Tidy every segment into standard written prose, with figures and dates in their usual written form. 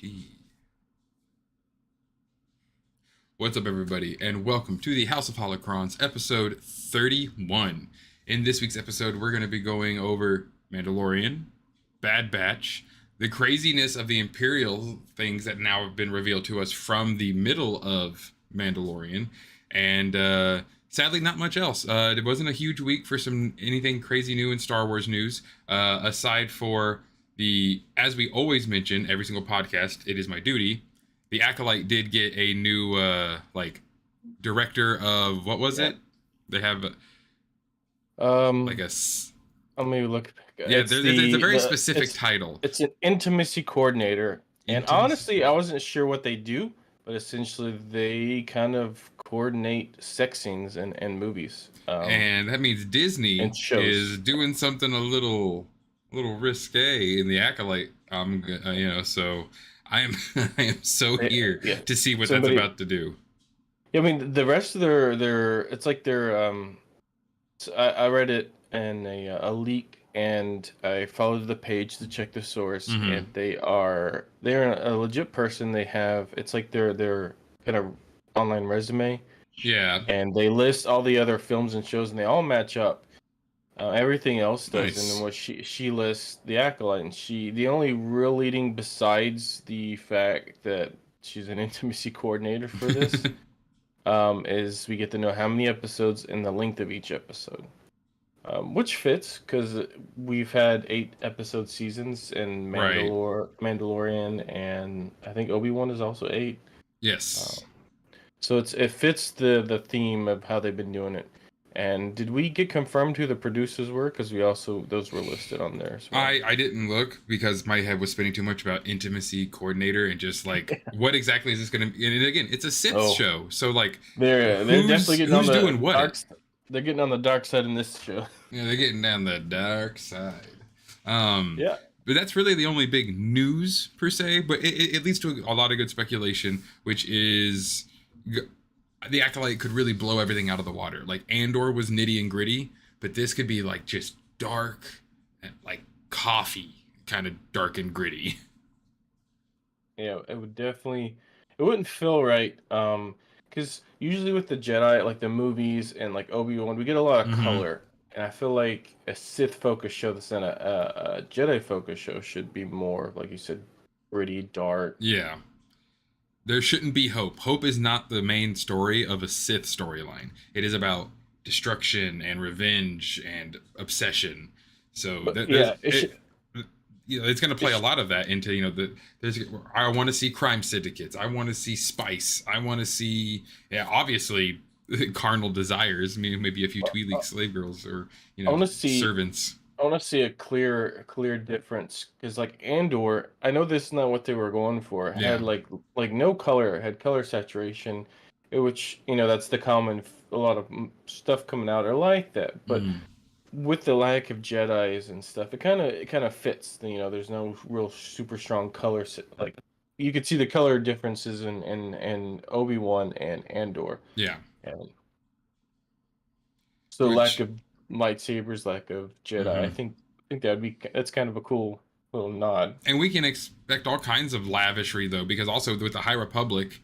T. What's up, everybody, and welcome to the House of Holocrons, episode 31. In this week's episode, we're going to be going over Mandalorian, Bad Batch, the craziness of the Imperial things that now have been revealed to us from the middle of Mandalorian, and sadly, not much else. It wasn't a huge week for anything crazy new in Star Wars news, aside for as we always mention, every single podcast, it is my duty. The Acolyte did get a new, director of, what was it? They have, like a... Let me look. Yeah, it's a very specific title. It's an intimacy coordinator. And honestly, I wasn't sure what they do, but essentially they kind of coordinate sex scenes and movies. And that means Disney is doing something a little risque in the Acolyte. So I am so here to see what that's about to do. Yeah, I mean, the rest of their it's like their I read it in a leak, and I followed the page to check the source, and they're a legit person. They have, it's like their kind of online resume. Yeah. And they list all the other films and shows, and they all match up. Everything else does, nice. And then what she lists the Acolyte, and the only real leading besides the fact that she's an intimacy coordinator for this is we get to know how many episodes and the length of each episode, which fits because we've had 8 episode seasons in Mandalorian, and I think Obi-Wan is also 8. Yes. So it fits the theme of how they've been doing it. And did we get confirmed who the producers were? Because those were listed on there as well. I didn't look because my head was spinning too much about intimacy coordinator and just like what exactly is this going to be? And again, it's a Sith show, so like they're definitely getting on the doing what? They're getting on the dark side in this show. Yeah, they're getting down the dark side. Yeah. But that's really the only big news per se. But it leads to a lot of good speculation, which is the Acolyte could really blow everything out of the water. Like Andor was nitty and gritty, but this could be like just dark and like coffee, kind of dark and gritty. Yeah, it wouldn't feel right. Because usually with the Jedi, like the movies and like Obi-Wan, we get a lot of color. And I feel like a Sith focused show that's in a Jedi focused show should be more, like you said, gritty, dark. Yeah. There shouldn't be hope. Hope is not the main story of a Sith storyline. It is about destruction and revenge and obsession. So it's going to play a lot of that into, I want to see crime syndicates. I want to see spice. I want to see, obviously, carnal desires. Maybe a few Twi'lek slave girls or, servants. I want to see a clear difference, because like Andor, I know this is not what they were going for. It had like no color. It had color saturation, which that's the common. A lot of stuff coming out are like that, but with the lack of Jedis and stuff, it kind of fits. There's no real super strong color. Like you could see the color differences in Obi-Wan and Andor. Yeah. And so lack of lightsabers, lack of Jedi. I think that's kind of a cool little nod. And we can expect all kinds of lavishry though, because also with the High Republic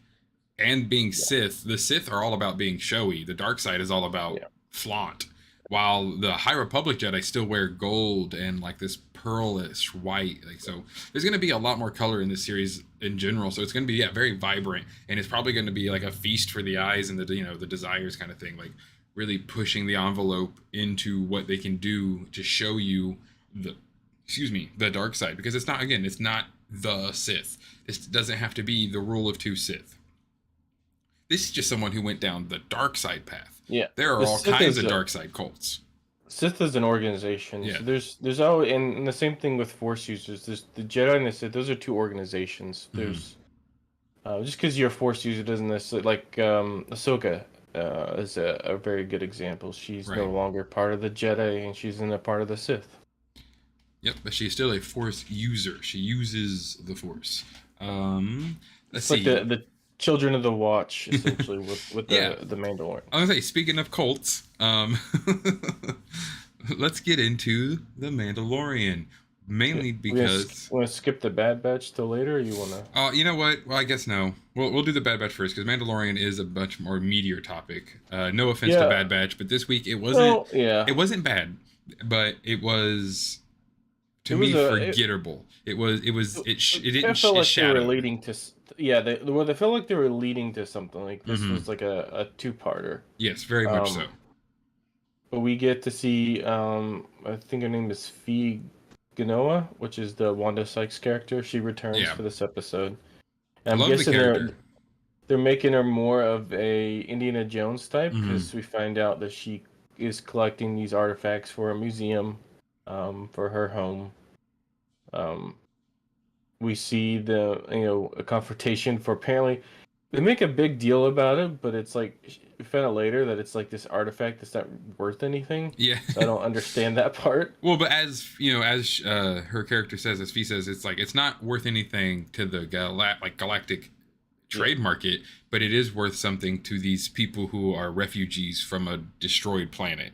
and being Sith, the Sith are all about being showy. The dark side is all about flaunt. While the High Republic Jedi still wear gold and like this pearlish white. Like, so there's going to be a lot more color in this series in general. So it's going to be very vibrant, and it's probably going to be like a feast for the eyes and the the desires kind of thing. Like really pushing the envelope into what they can do to show you the dark side, because it's not the Sith. This doesn't have to be the rule of 2 Sith. This is just someone who went down the dark side path. Yeah, there are all kinds of dark side cults. Sith is an organization. Yeah. So there's always, and the same thing with Force users. There's the Jedi and the Sith. Those are 2 organizations. There's just because you're a Force user doesn't necessarily, like Ahsoka is a very good example. She's no longer part of the Jedi, and she's in a part of the Sith. Yep, but she's still a Force user. She uses the Force. Let's see. Like the Children of the Watch, essentially, with the Mandalorian. I was gonna say, speaking of cults, let's get into the Mandalorian. mainly because want to skip the Bad Batch till later, or you want to? you know what? Well, I guess no. We'll do the Bad Batch first because Mandalorian is a much more meatier topic. No offense to Bad Batch, but this week it wasn't. Well, yeah. It wasn't bad, but it was to me forgettable. It didn't. Felt like shadow. they were leading to. Yeah, they felt like they were leading to something. Like this was like a two-parter. Yes, very much so. But we get to see. I think her name is Fee Ganoa, which is the Wanda Sykes character. She returns for this episode. And I'm guessing they're making her more of a Indiana Jones type because we find out that she is collecting these artifacts for a museum for her home. We see a confrontation for apparently they make a big deal about it, but it's like we found out later that it's like this artifact that's not worth anything. Yeah, so I don't understand that part. Well, but as her character says, as Fee says, it's like it's not worth anything to the galactic trade market, but it is worth something to these people who are refugees from a destroyed planet.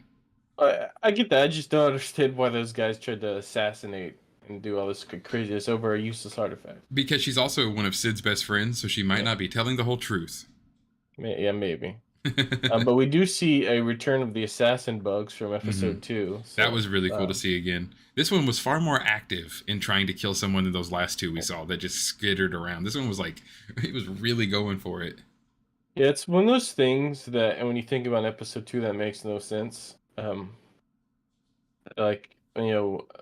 I get that. I just don't understand why those guys tried to assassinate and do all this craziness over a useless artifact. Because she's also one of Sid's best friends, so she might not be telling the whole truth. Yeah, maybe. But we do see a return of the assassin bugs from episode 2. So, that was really cool to see again. This one was far more active in trying to kill someone than those last two we saw that just skittered around. This one was like, it was really going for it. Yeah, it's one of those things that, and when you think about episode 2, that makes no sense.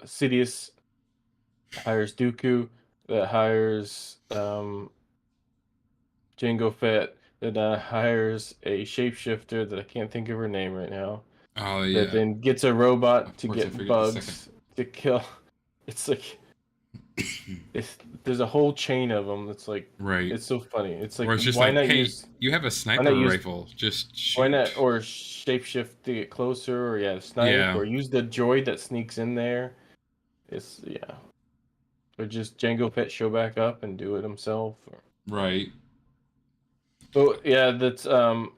Sidious hires Dooku, that hires Jango Fett, that hires a shapeshifter that I can't think of her name right now. Oh yeah. That then gets a robot to get bugs to kill. It's like there's a whole chain of them. That's like It's so funny. It's like it's just why like, not hey, use, you have a sniper rifle. Just shoot. Why not or shapeshift to get closer or snipe or use the droid that sneaks in there. It's or just Jango Fett show back up and do it himself. Right. But that's and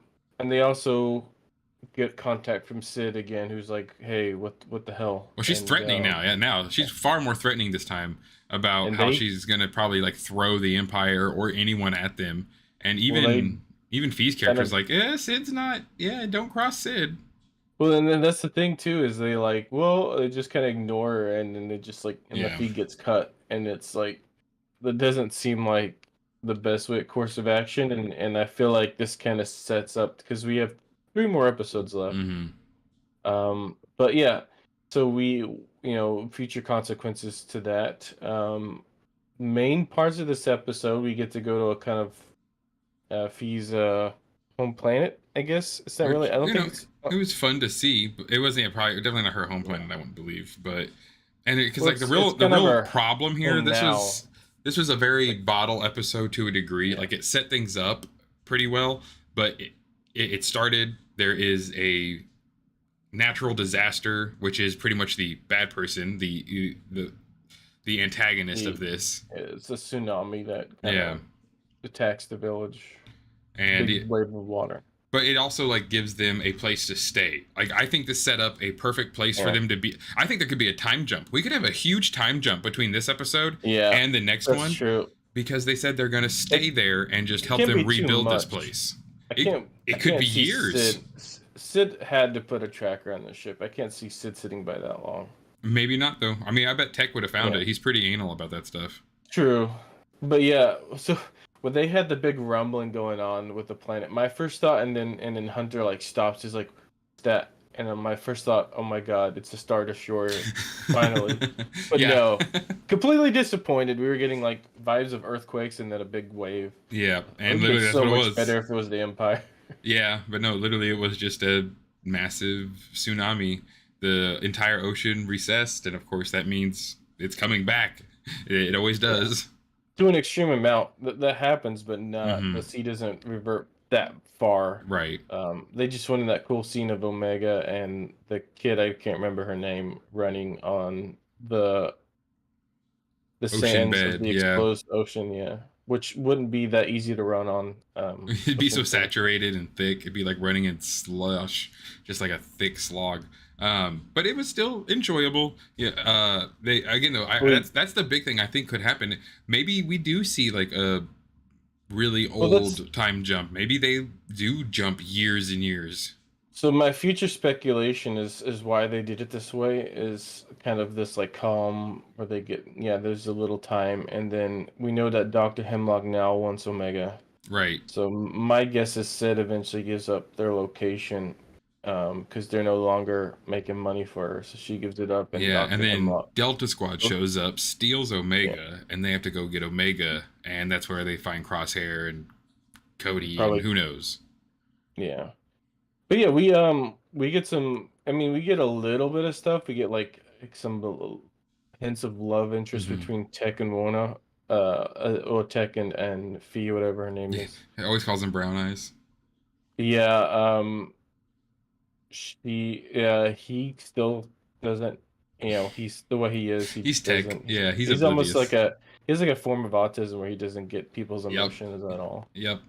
they also get contact from Sid again, who's like, "Hey, what the hell?" Well, she's threatening now. Yeah, now she's far more threatening this time about how she's gonna probably like throw the Empire or anyone at them, and even Fee's character's like, Sid's not. Yeah, don't cross Sid. Well, and then that's the thing too, is they just kind of ignore her, and then they just the feed gets cut, and it's like that doesn't seem like the best course of action, and I feel like this kind of sets up because we have 3 more episodes left. But yeah, so we future consequences to that. Main parts of this episode, we get to go to a kind of Fee's home planet, I guess. It's not really. I don't think it was fun to see. It wasn't definitely not her home planet. I wouldn't believe, but because the real problem here, this was a very bottle episode to a degree. Like it set things up pretty well, but it started. There is a natural disaster, which is pretty much the bad person, the antagonist of this. It's a tsunami that kind of attacks the village, and big wave of water. But it also gives them a place to stay. I think this set up a perfect place for them to be. I think there could be a time jump. We could have a huge time jump between this episid and the next one. True. Because they said they're going to stay there and just help them rebuild this place. It could be years. Sid had to put a tracker on the ship. I can't see Sid sitting by that long. Maybe not, though. I mean, I bet Tech would have found it. He's pretty anal about that stuff. True. But so when they had the big rumbling going on with the planet, my first thought, and then Hunter stops, is like, that. And my first thought, oh my god, it's a Star Destroyer, finally. But no, completely disappointed. We were getting vibes of earthquakes and then a big wave. Yeah, and literally that's what it was. So much better if it was the Empire. Yeah, but no, literally it was just a massive tsunami. The entire ocean recessed, and of course that means it's coming back. It always does. To an extreme amount, that happens, but not the sea doesn't revert that far. Right. They just went in that cool scene of Omega and the kid, I can't remember her name, running on the sands of the exposed ocean, which wouldn't be that easy to run on. It'd be so saturated and thick. It'd be like running in slush, just like a thick slog. But it was still enjoyable. Yeah. They again though, that's the big thing I think could happen. Maybe we do see like a really Well, that's old time jump. Maybe they do jump years and years. so my future speculation is why they did it this way is kind of this like calm where they get there's a little time and then we know that Dr. Hemlock now wants Omega. Right. So my guess is Sid eventually gives up their location because they're no longer making money for her. So she gives it up and Yeah, and Dr. then Hemlock. Delta Squad Oh, shows up, steals yeah, Omega, and they have to go get Omega, and that's where they find Crosshair and Cody and probably who knows. yeah. But yeah, we get some. I mean, we get a little bit of stuff. We get like some hints of love interest Mm-hmm. between Tech and Wona, or Tech and Fee, whatever her name Yeah, is. it always calls them Brown Eyes. Yeah, he still doesn't. He's the way he is. He He's Tech. doesn't. Yeah, he's He's almost like oblivious. he has like a form of autism where he doesn't get people's Yep. emotions at all. Yep.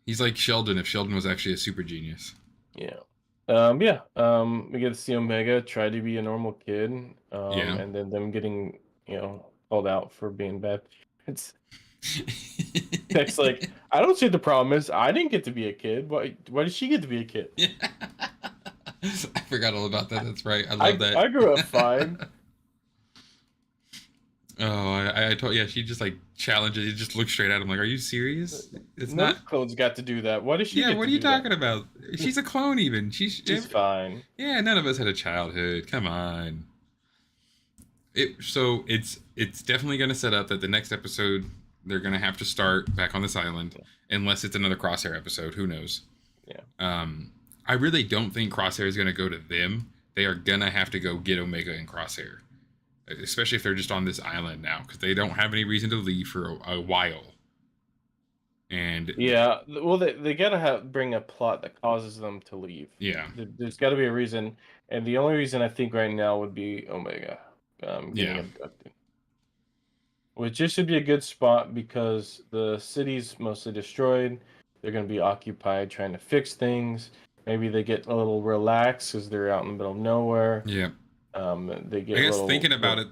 He's like Sheldon if Sheldon was actually a super genius. Yeah. Yeah. We get to see Omega try to be a normal kid. Yeah. And then them getting, called out for being bad. It's Tech's like, I don't see what the problem is. I didn't get to be a kid. Why did she get to be a kid? Yeah. I forgot all about that. That's right. I I love that. I grew up fine. Oh, I told yeah. She just like challenges. You just look straight at him like, "Are you serious? It's No not." clones got to do that. Why does she Yeah. get What to are you do that? talking about? She's a clone. Even She's fine. yeah. None of us had a childhood. Come on. It's definitely going to set up that the next episode they're going to have to start back on this island, unless it's another Crosshair episode. Who knows? Yeah. I really don't think Crosshair is going to go to them. They are going to have to go get Omega and Crosshair, especially if they're just on this island now, because they don't have any reason to leave for a while. And Yeah, well, they gotta bring a plot that causes them to leave. yeah, There's got to be a reason, and the only reason I think right now would be Omega, getting yeah, abducted. Which this should be a good spot because the city's mostly destroyed. They're going to be occupied trying to fix things. Maybe they get a little relaxed because they're out in the middle of nowhere. yeah. They get I a guess little. thinking about it,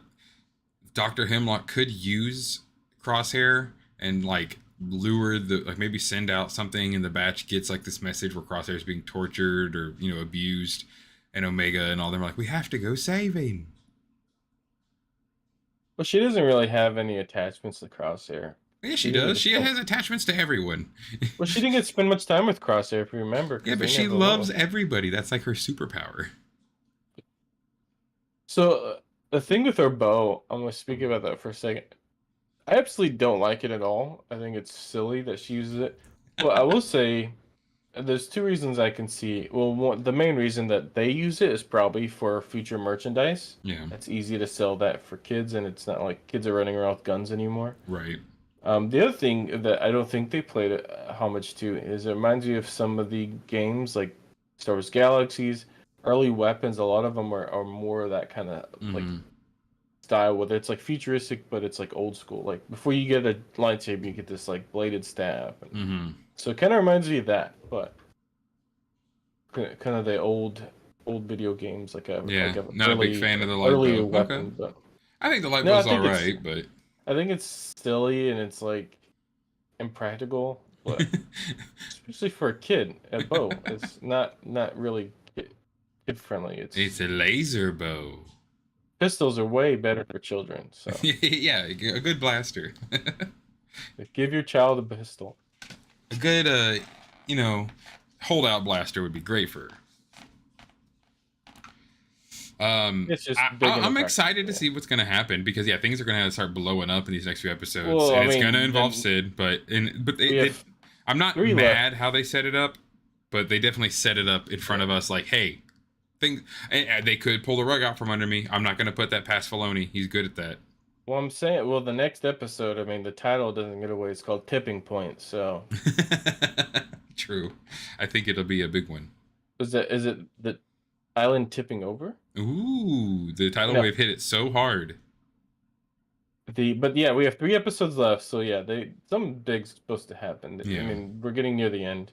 Dr. Hemlock could use Crosshair and like lure the like maybe send out something and the batch gets like this message where Crosshair is being tortured or abused, and Omega and all them are like, we have to go save him. Well, she doesn't really have any attachments to Crosshair. Yeah, she does. She has attachments to everyone. Well, she didn't get to spend much time with Crosshair, if you remember. Yeah, but she loves everybody. That's like her superpower. So the thing with her bow, I'm gonna speak about that for a second. I absolutely don't like it at all. I think it's silly that she uses it. Well, I will say there's two reasons I can see. Well, the main reason that they use it is probably for future merchandise. Yeah. It's easy to sell that for kids, and it's not like kids are running around with guns anymore. Right. The other thing that I don't think they played homage to is it reminds me of some of the games like Star Wars Galaxies, early weapons. A lot of them are more of that kind of like style, whether it's like futuristic, but it's like old school. Like before you get a lightsaber, you get this like bladed staff. So it kind of reminds me of that, but kind of the old video games, like a not a big fan of the light early bow. weapon. Okay. But I think the light bow's all right, but I think it's silly and it's like impractical, but especially for a kid, a bow, it's not really kid friendly. It's a laser bow. Pistols are way better for children. So yeah, a good blaster. give your child a pistol. A good, holdout blaster would be great for her. It's just I'm excited to see what's going to happen because things are going to start blowing up in these next few episodes, well, and it's going to involve Sid. I'm not mad how they set it up, but they definitely set it up in front of us. Like, hey, they could pull the rug out from under me. I'm not going to put that past Filoni. He's good at that. Well, I'm saying, the next episode, I mean, the title doesn't get away. It's called Tipping Point. So true. I think it'll be a big one. Is it the island tipping over? Ooh, the tidal wave hit it so hard. But yeah, we have 3 episodes left, so yeah, something big's supposed to happen. Yeah. I mean, we're getting near the end.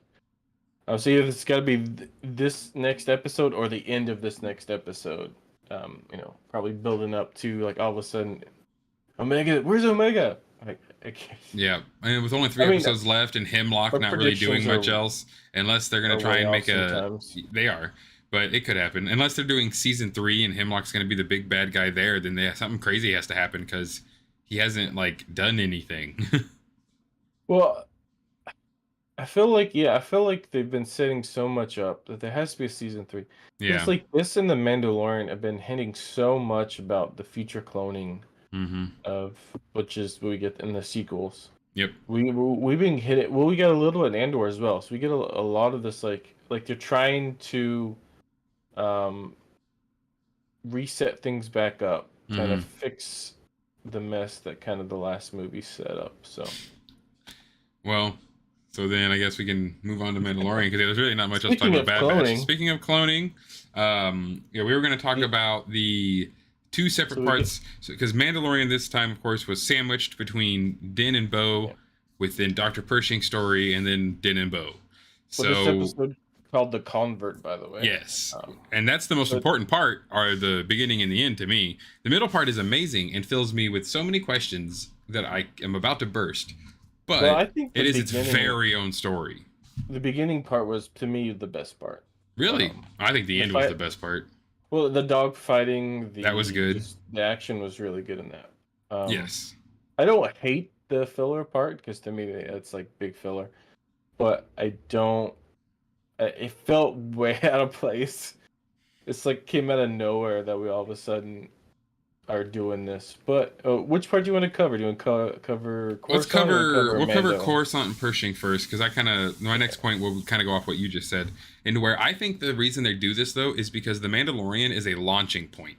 So either it's got to be this next episode or the end of this next episode. Probably building up to like all of a sudden, Omega. Where's Omega? Like, okay. Yeah, and with only three I mean, episodes left and Hemlock our not really doing predictions much else, unless they're gonna are try way and off make a, sometimes. they are, but it could happen unless they're doing season 3 and Hemlock's gonna be the big bad guy there. Then something crazy has to happen because he hasn't like done anything. Well, I feel like they've been setting so much up that there has to be a season 3. Yeah. It's like this and the Mandalorian have been hinting so much about the future cloning Mm-hmm. of which is what we get in the sequels. Yep. We've been hit. Well, we got a little in Andor as well, so we get a lot of this like they're trying to um reset things back up, trying to fix the mess that kind of the last movie set up. So, well, so then I guess we can move on to Mandalorian because there's really not much else to talk Speaking about of Bad Batch. cloning. Speaking of cloning, yeah, we were going to talk about the two separate parts because Mandalorian this time, of course, was sandwiched between Din and Bo, within Dr. Pershing's story, and then Din and Bo. So this episode called The Convert, by the way. Yes, and that's the most important part, are the beginning and the end to me. The middle part is amazing and fills me with so many questions that I am about to burst. But I think it is its very own story. The beginning part was, to me, the best part. Really? I think the end was the best part. Well, the dog fighting, that was good. The action was really good in that. Yes. I don't hate the filler part, because to me, it's like big filler. But I don't... It felt way out of place. It's like came out of nowhere that we all of a sudden are doing this. But which part do you want to cover? Do you want to cover Coruscant? We'll cover Coruscant and Pershing first, because my next point will kind of go off what you just said, into where I think the reason they do this though is because The Mandalorian is a launching point.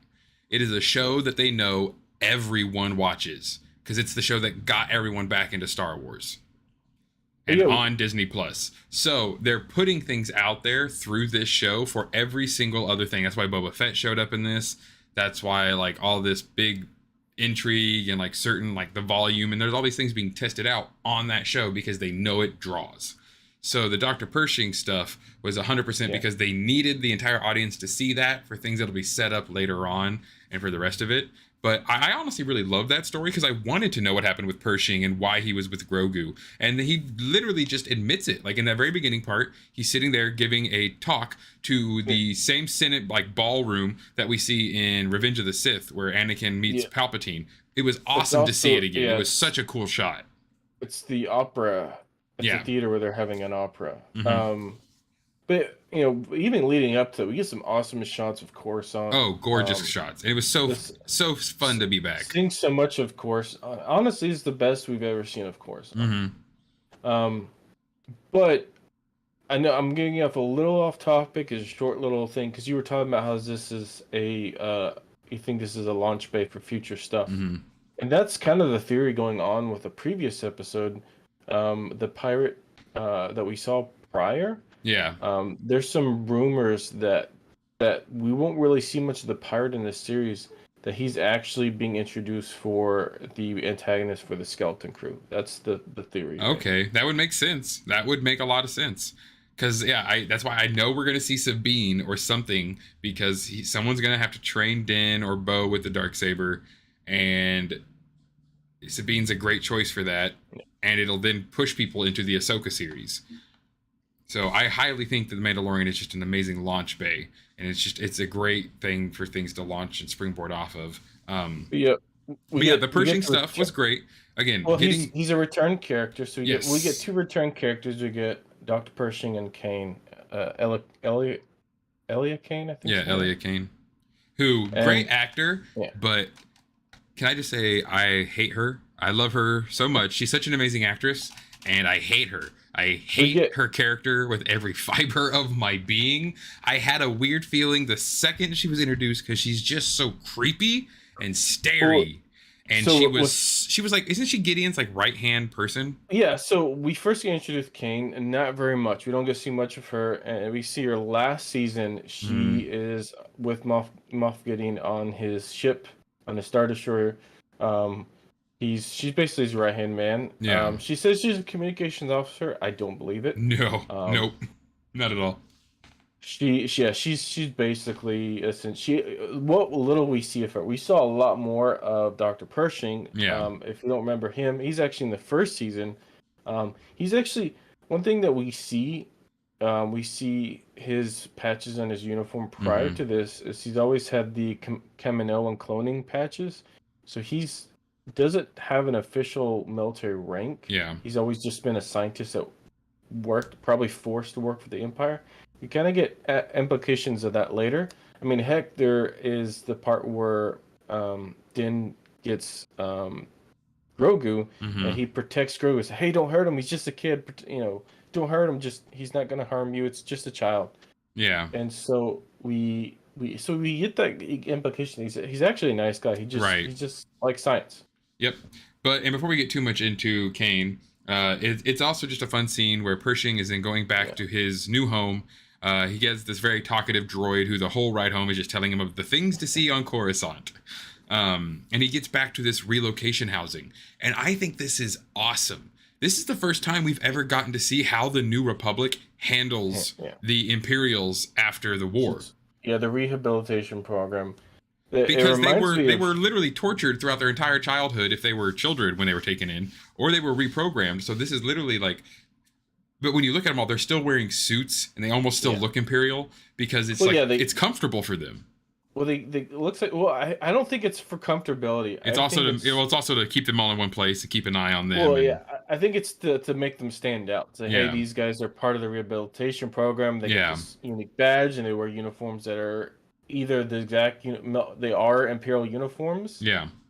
It is a show that they know everyone watches because it's the show that got everyone back into Star Wars and on Disney Plus. So they're putting things out there through this show for every single other thing. That's why Boba Fett showed up in this. That's why like all this big intrigue and like certain like the volume and there's all these things being tested out on that show because they know it draws. So the Dr. Pershing stuff was 100% because they needed the entire audience to see that for things that'll be set up later on and for the rest of it. But I honestly really love that story because I wanted to know what happened with Pershing and why he was with Grogu. And he literally just admits it. Like in that very beginning part, he's sitting there giving a talk to the same Senate like ballroom that we see in Revenge of the Sith where Anakin meets Palpatine. It was awesome to see it again. It was such a cool shot. It's the opera. It's a theater where they're having an opera. But even leading up to it, we get some awesome shots of Coruscant. Oh, gorgeous shots! It was so fun to be back. Seeing so much of Coruscant, honestly, is the best we've ever seen of Coruscant. But I know I'm getting off a little off topic. Is a short little thing because you were talking about how this is you think this is a launch bay for future stuff, and that's kind of the theory going on with the previous episode, the pirate that we saw prior. Yeah. There's some rumors that we won't really see much of the pirate in this series, that he's actually being introduced for the antagonist for the Skeleton Crew. That's the theory. Okay, that would make sense. That would make a lot of sense. Because, that's why I know we're going to see Sabine or something, because someone's going to have to train Din or Bo with the Darksaber, and Sabine's a great choice for that, and it'll then push people into the Ahsoka series. So I highly think that The Mandalorian is just an amazing launch bay, and it's a great thing for things to launch and springboard off of. The Pershing stuff was great. Again, he's a return character, so we get two return characters. We get Dr. Pershing and Kane, Elia Kane, I think. Yeah, Elia Kane, great actor, but can I just say I hate her. I love her so much. She's such an amazing actress, and I hate her. I hate her character with every fiber of my being. I had a weird feeling the second she was introduced because she's just so creepy and starey. And so she was like, isn't she Gideon's like right hand person? Yeah. So we first get introduced to Kane, and not very much. We don't get to see much of her, and we see her last season. She is with Moff Gideon on his ship, on the Star Destroyer. She's basically his right hand man. Yeah. She says she's a communications officer. I don't believe it. No. Nope. Not at all. She's basically since she what little we see of her, we saw a lot more of Dr. Pershing. Yeah. If you don't remember him, he's actually in the first season. He's actually one thing that we see his patches on his uniform prior Mm-hmm. to this is he's always had the Kamino and cloning patches. So he's doesn't have an official military rank. Yeah. He's always just been a scientist that worked, probably forced to work for the Empire. You kind of get implications of that later. I mean, heck, there is the part where Din gets Grogu, and Mm-hmm. he protects Grogu. Says, "Hey, don't hurt him. He's just a kid. Don't hurt him. Just he's not gonna harm you. It's just a child." Yeah. And so we get that implication. He's actually a nice guy. Right. He's just like science. Yep. And before we get too much into Kane, it's also just a fun scene where Pershing is then going back to his new home. He gets this very talkative droid who the whole ride home is just telling him of the things to see on Coruscant. And he gets back to this relocation housing. And I think this is awesome. This is the first time we've ever gotten to see how the New Republic handles the Imperials after the war. Yeah, the rehabilitation program. It because they were literally tortured throughout their entire childhood if they were children when they were taken in, or they were reprogrammed. So this is literally like, but when you look at them all, they're still wearing suits and they almost still look Imperial because it's it's comfortable for them. Well, they looks like I don't think it's for comfortability. It's also to keep them all in one place and keep an eye on them. Well, I think it's to make them stand out. Say, hey, these guys are part of the rehabilitation program. They get this unique badge and they wear uniforms that are either the exact they are Imperial uniforms,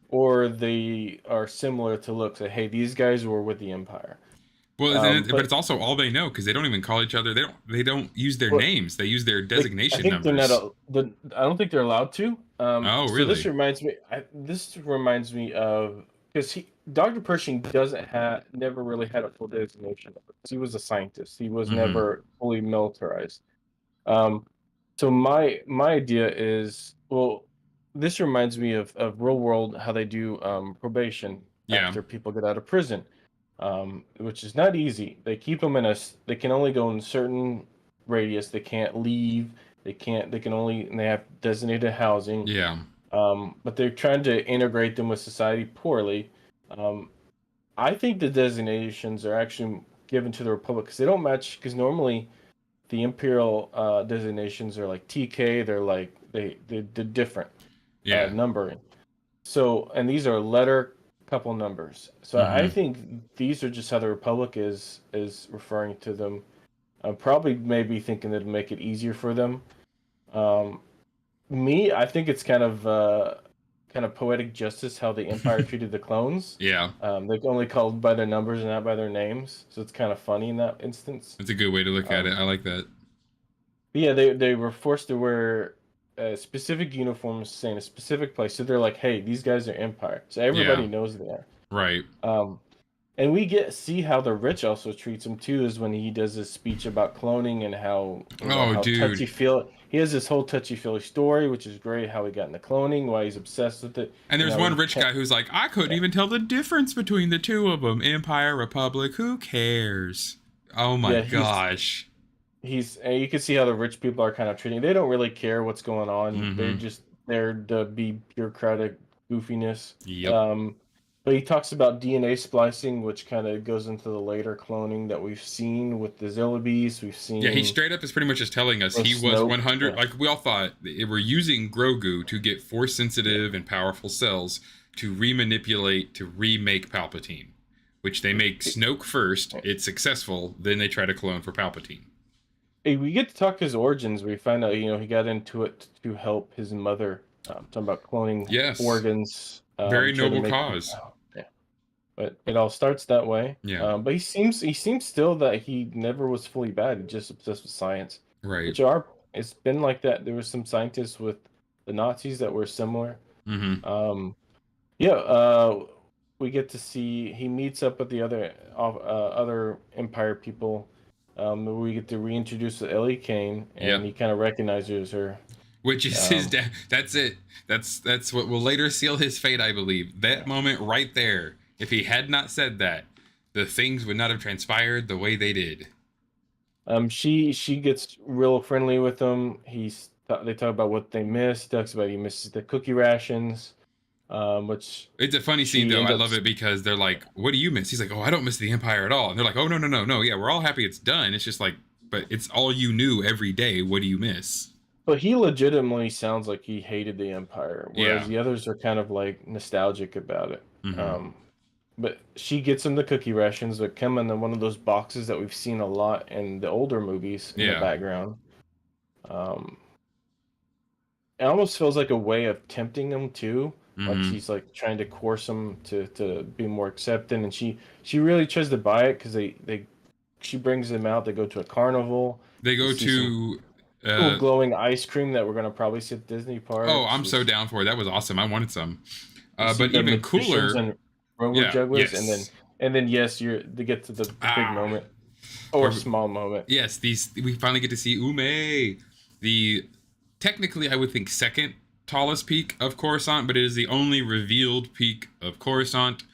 or they are similar to look. Say, hey, these guys were with the Empire. Well, but it's also all they know because they don't even call each other. They don't use their names. They use their designation numbers. I don't think they're allowed to. Oh, really? So this reminds me. This reminds me of because Dr. Pershing never really had a full designation. He was a scientist. He was never fully militarized. So my idea is, well, this reminds me of real world, how they do probation after people get out of prison, which is not easy. They keep them they can only go in a certain radius. They can't leave. They have designated housing. But they're trying to integrate them with society poorly. I think the designations are actually given to the Republic because they don't match, because normally the Imperial designations are like TK. They're like they're different numbering. So, and these are letter couple numbers. So I think these are just how the Republic is referring to them. Probably maybe thinking that'd make it easier for them. I think it's kind of poetic justice how the Empire treated the clones. They're only called by their numbers and not by their names, so it's kind of funny in that instance. It's a good way to look at it. I like that. Yeah, they were forced to wear specific uniforms, saying a specific place. So they're like, "Hey, these guys are Empire," so everybody knows they are. Right. And we see how the rich also treats him too, is when he does his speech about cloning and how touchy-feely. He has this whole touchy-feely story, which is great. How he got into cloning, why he's obsessed with it. And there's one rich guy who's like, I couldn't even tell the difference between the two of them. Empire, Republic, who cares? Oh my gosh. And you can see how the rich people are kind of treating. They don't really care what's going on. They're just there to be bureaucratic goofiness. But he talks about DNA splicing, which kind of goes into the later cloning that we've seen with the Zillibes. We've seen. Yeah, he straight up is pretty much just telling us he was 100. Like we all thought, we're using Grogu to get force sensitive and powerful cells to remanipulate to remake Palpatine, which they make Snoke first. It's successful. Then they try to clone for Palpatine. Hey, we get to talk his origins. We find out, he got into it to help his mother. Talking about cloning organs. Very noble cause. But it all starts that way. But he seems still that he never was fully bad. He just obsessed with science. Right. It's been like that. There were some scientists with the Nazis that were similar. We get to see he meets up with the other Empire people. We get to reintroduce Ellie Kane, and he kind of recognizes her. Which is his dad. That's it. That's what will later seal his fate, I believe. That moment right there. If he had not said that, the things would not have transpired the way they did. She gets real friendly with him. They talk about what they miss. He talks about he misses the cookie rations, which It's a funny scene she though. ends I up. love it because they're like, "What do you miss?" He's like, "Oh, I don't miss the Empire at all." And they're like, "Oh, no, no, no, no. Yeah, we're all happy it's done. It's just like, but it's all you knew every day. What do you miss?" But he legitimately sounds like he hated the Empire, whereas Yeah. the others are kind of like nostalgic about it. Mm-hmm. Um, but she gets him the cookie rations that come in one of those boxes that we've seen a lot in the older movies in the Yeah. background. Um, it almost feels like a way of tempting him too. Like Mm-hmm. she's like trying to coerce him to be more accepting, and she really tries to buy it because they she brings them out. They go to a carnival. They They go see some to. cool glowing ice cream that we're gonna probably see at Disney Oh, parks. I'm so down for it. That was awesome. I wanted some. You see But the even magicians cooler. and robo Yeah. jugglers, Yes. and then yes, they get to the big Ah. moment or Or small moment. yes, these we finally get to see Ume, the technically I would think second tallest peak of Coruscant, but it is the only revealed peak of Coruscant.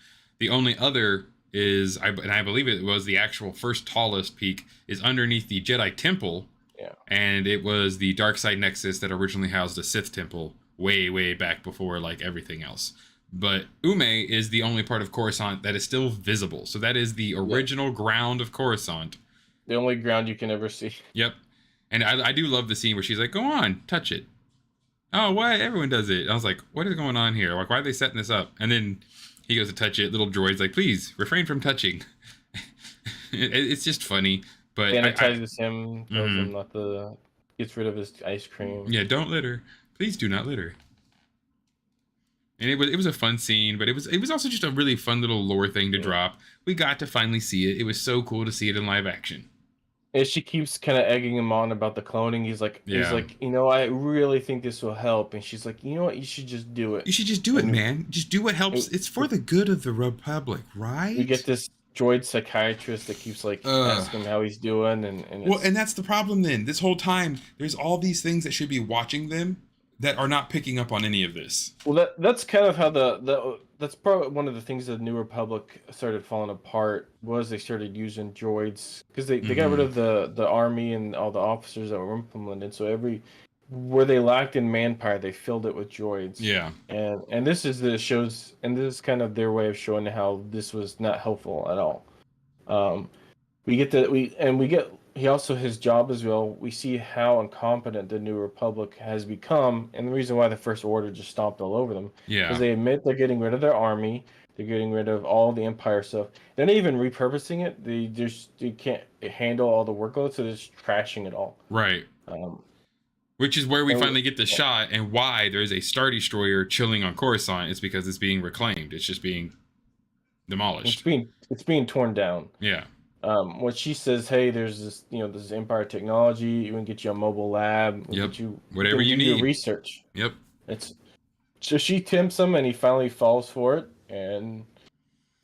The only other is and I believe it was the actual first tallest peak is underneath the Jedi Temple, Yeah, and it was the Dark Side Nexus that originally housed a Sith temple way back before like everything else. But Ume is the only part of Coruscant that is still visible. So that is the yeah. original ground of Coruscant. The only ground you can ever see. Yep. And I do love the scene where she's like, "Go on, touch it." Oh, what? Everyone does it. I was like, "What is going on here? Like, why are they setting this up?" And then he goes to touch it. Little droid's like, "Please refrain from touching." It's just funny, but Sanitizes him, tells mhm. him not to, gets rid of his ice cream. Yeah, don't litter. Please do not litter. And it was a fun scene, but it was also just a really fun little lore thing to Yeah. drop. We got to finally see it. It was so cool to see it in live action. And she keeps kind of egging him on about the cloning. He's Yeah. like, I really think this will help. And she's like, you know what, you should just do it. You should just do it, And man. Just do what helps. it, It's for the good of the Republic, we right? get this droid psychiatrist that keeps like Ugh. asking him how he's doing, and Well, and that's the problem then. This whole time, there's all these things that should be watching them that are not picking up on any of this. well, that's kind of how that's probably one of the things that the New Republic started falling apart was they started using droids because they got rid Mm-hmm. of the army and all the officers that were implemented. So where they lacked in manpower, they filled it with droids. Yeah. And this is the shows, and this is kind of their way of showing how this was not helpful at all. Um, we get he also his job as well. We see how incompetent the New Republic has become, and the reason why the First Order just stomped all over them because Yeah. they admit they're getting rid of their army, they're getting rid of all the Empire stuff. They're not even repurposing it. They can't handle all the workload, so they're just trashing it all. Right. Um, Which is where we and finally get the shot and why there's a Star Destroyer chilling on Coruscant. It's because it's being reclaimed. It's just being demolished. it's being torn down. Yeah. When she says, "Hey, there's this Empire technology. We can get you a mobile lab. We Yep. get you Whatever can you do your need. research." Yep. It's so she tempts him, and he finally falls for it, and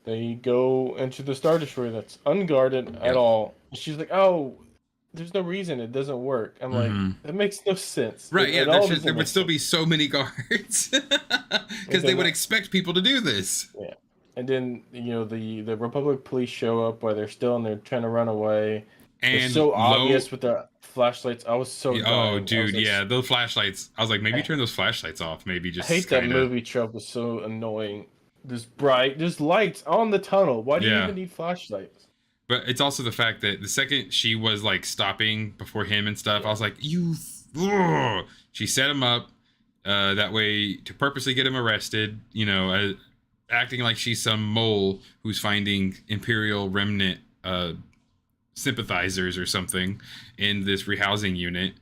they go into the Star Destroyer that's unguarded at Yep. all. She's like, "Oh, there's no reason it doesn't work." I'm like, Mm-hmm. that makes no sense. Right. Yeah. It all There doesn't would make still sense. be so many guards because they then, would expect people to do this. yeah, and then the Republic police show up while they're still and they're trying to run away. They're And so low. obvious with the flashlights. I was so Oh, dying. I was dude. like, Yeah. Those flashlights. I was like, maybe I turn those flashlights off. Maybe I hate just that kind of. movie trope. Is so annoying. There's lights on the tunnel. Why do you Yeah. even need flashlights? But it's also the fact that the second she was like stopping before him and stuff, I was like, you. Ugh. She set him up that way to purposely get him arrested, acting like she's some mole who's finding Imperial remnant sympathizers or something in this rehousing unit.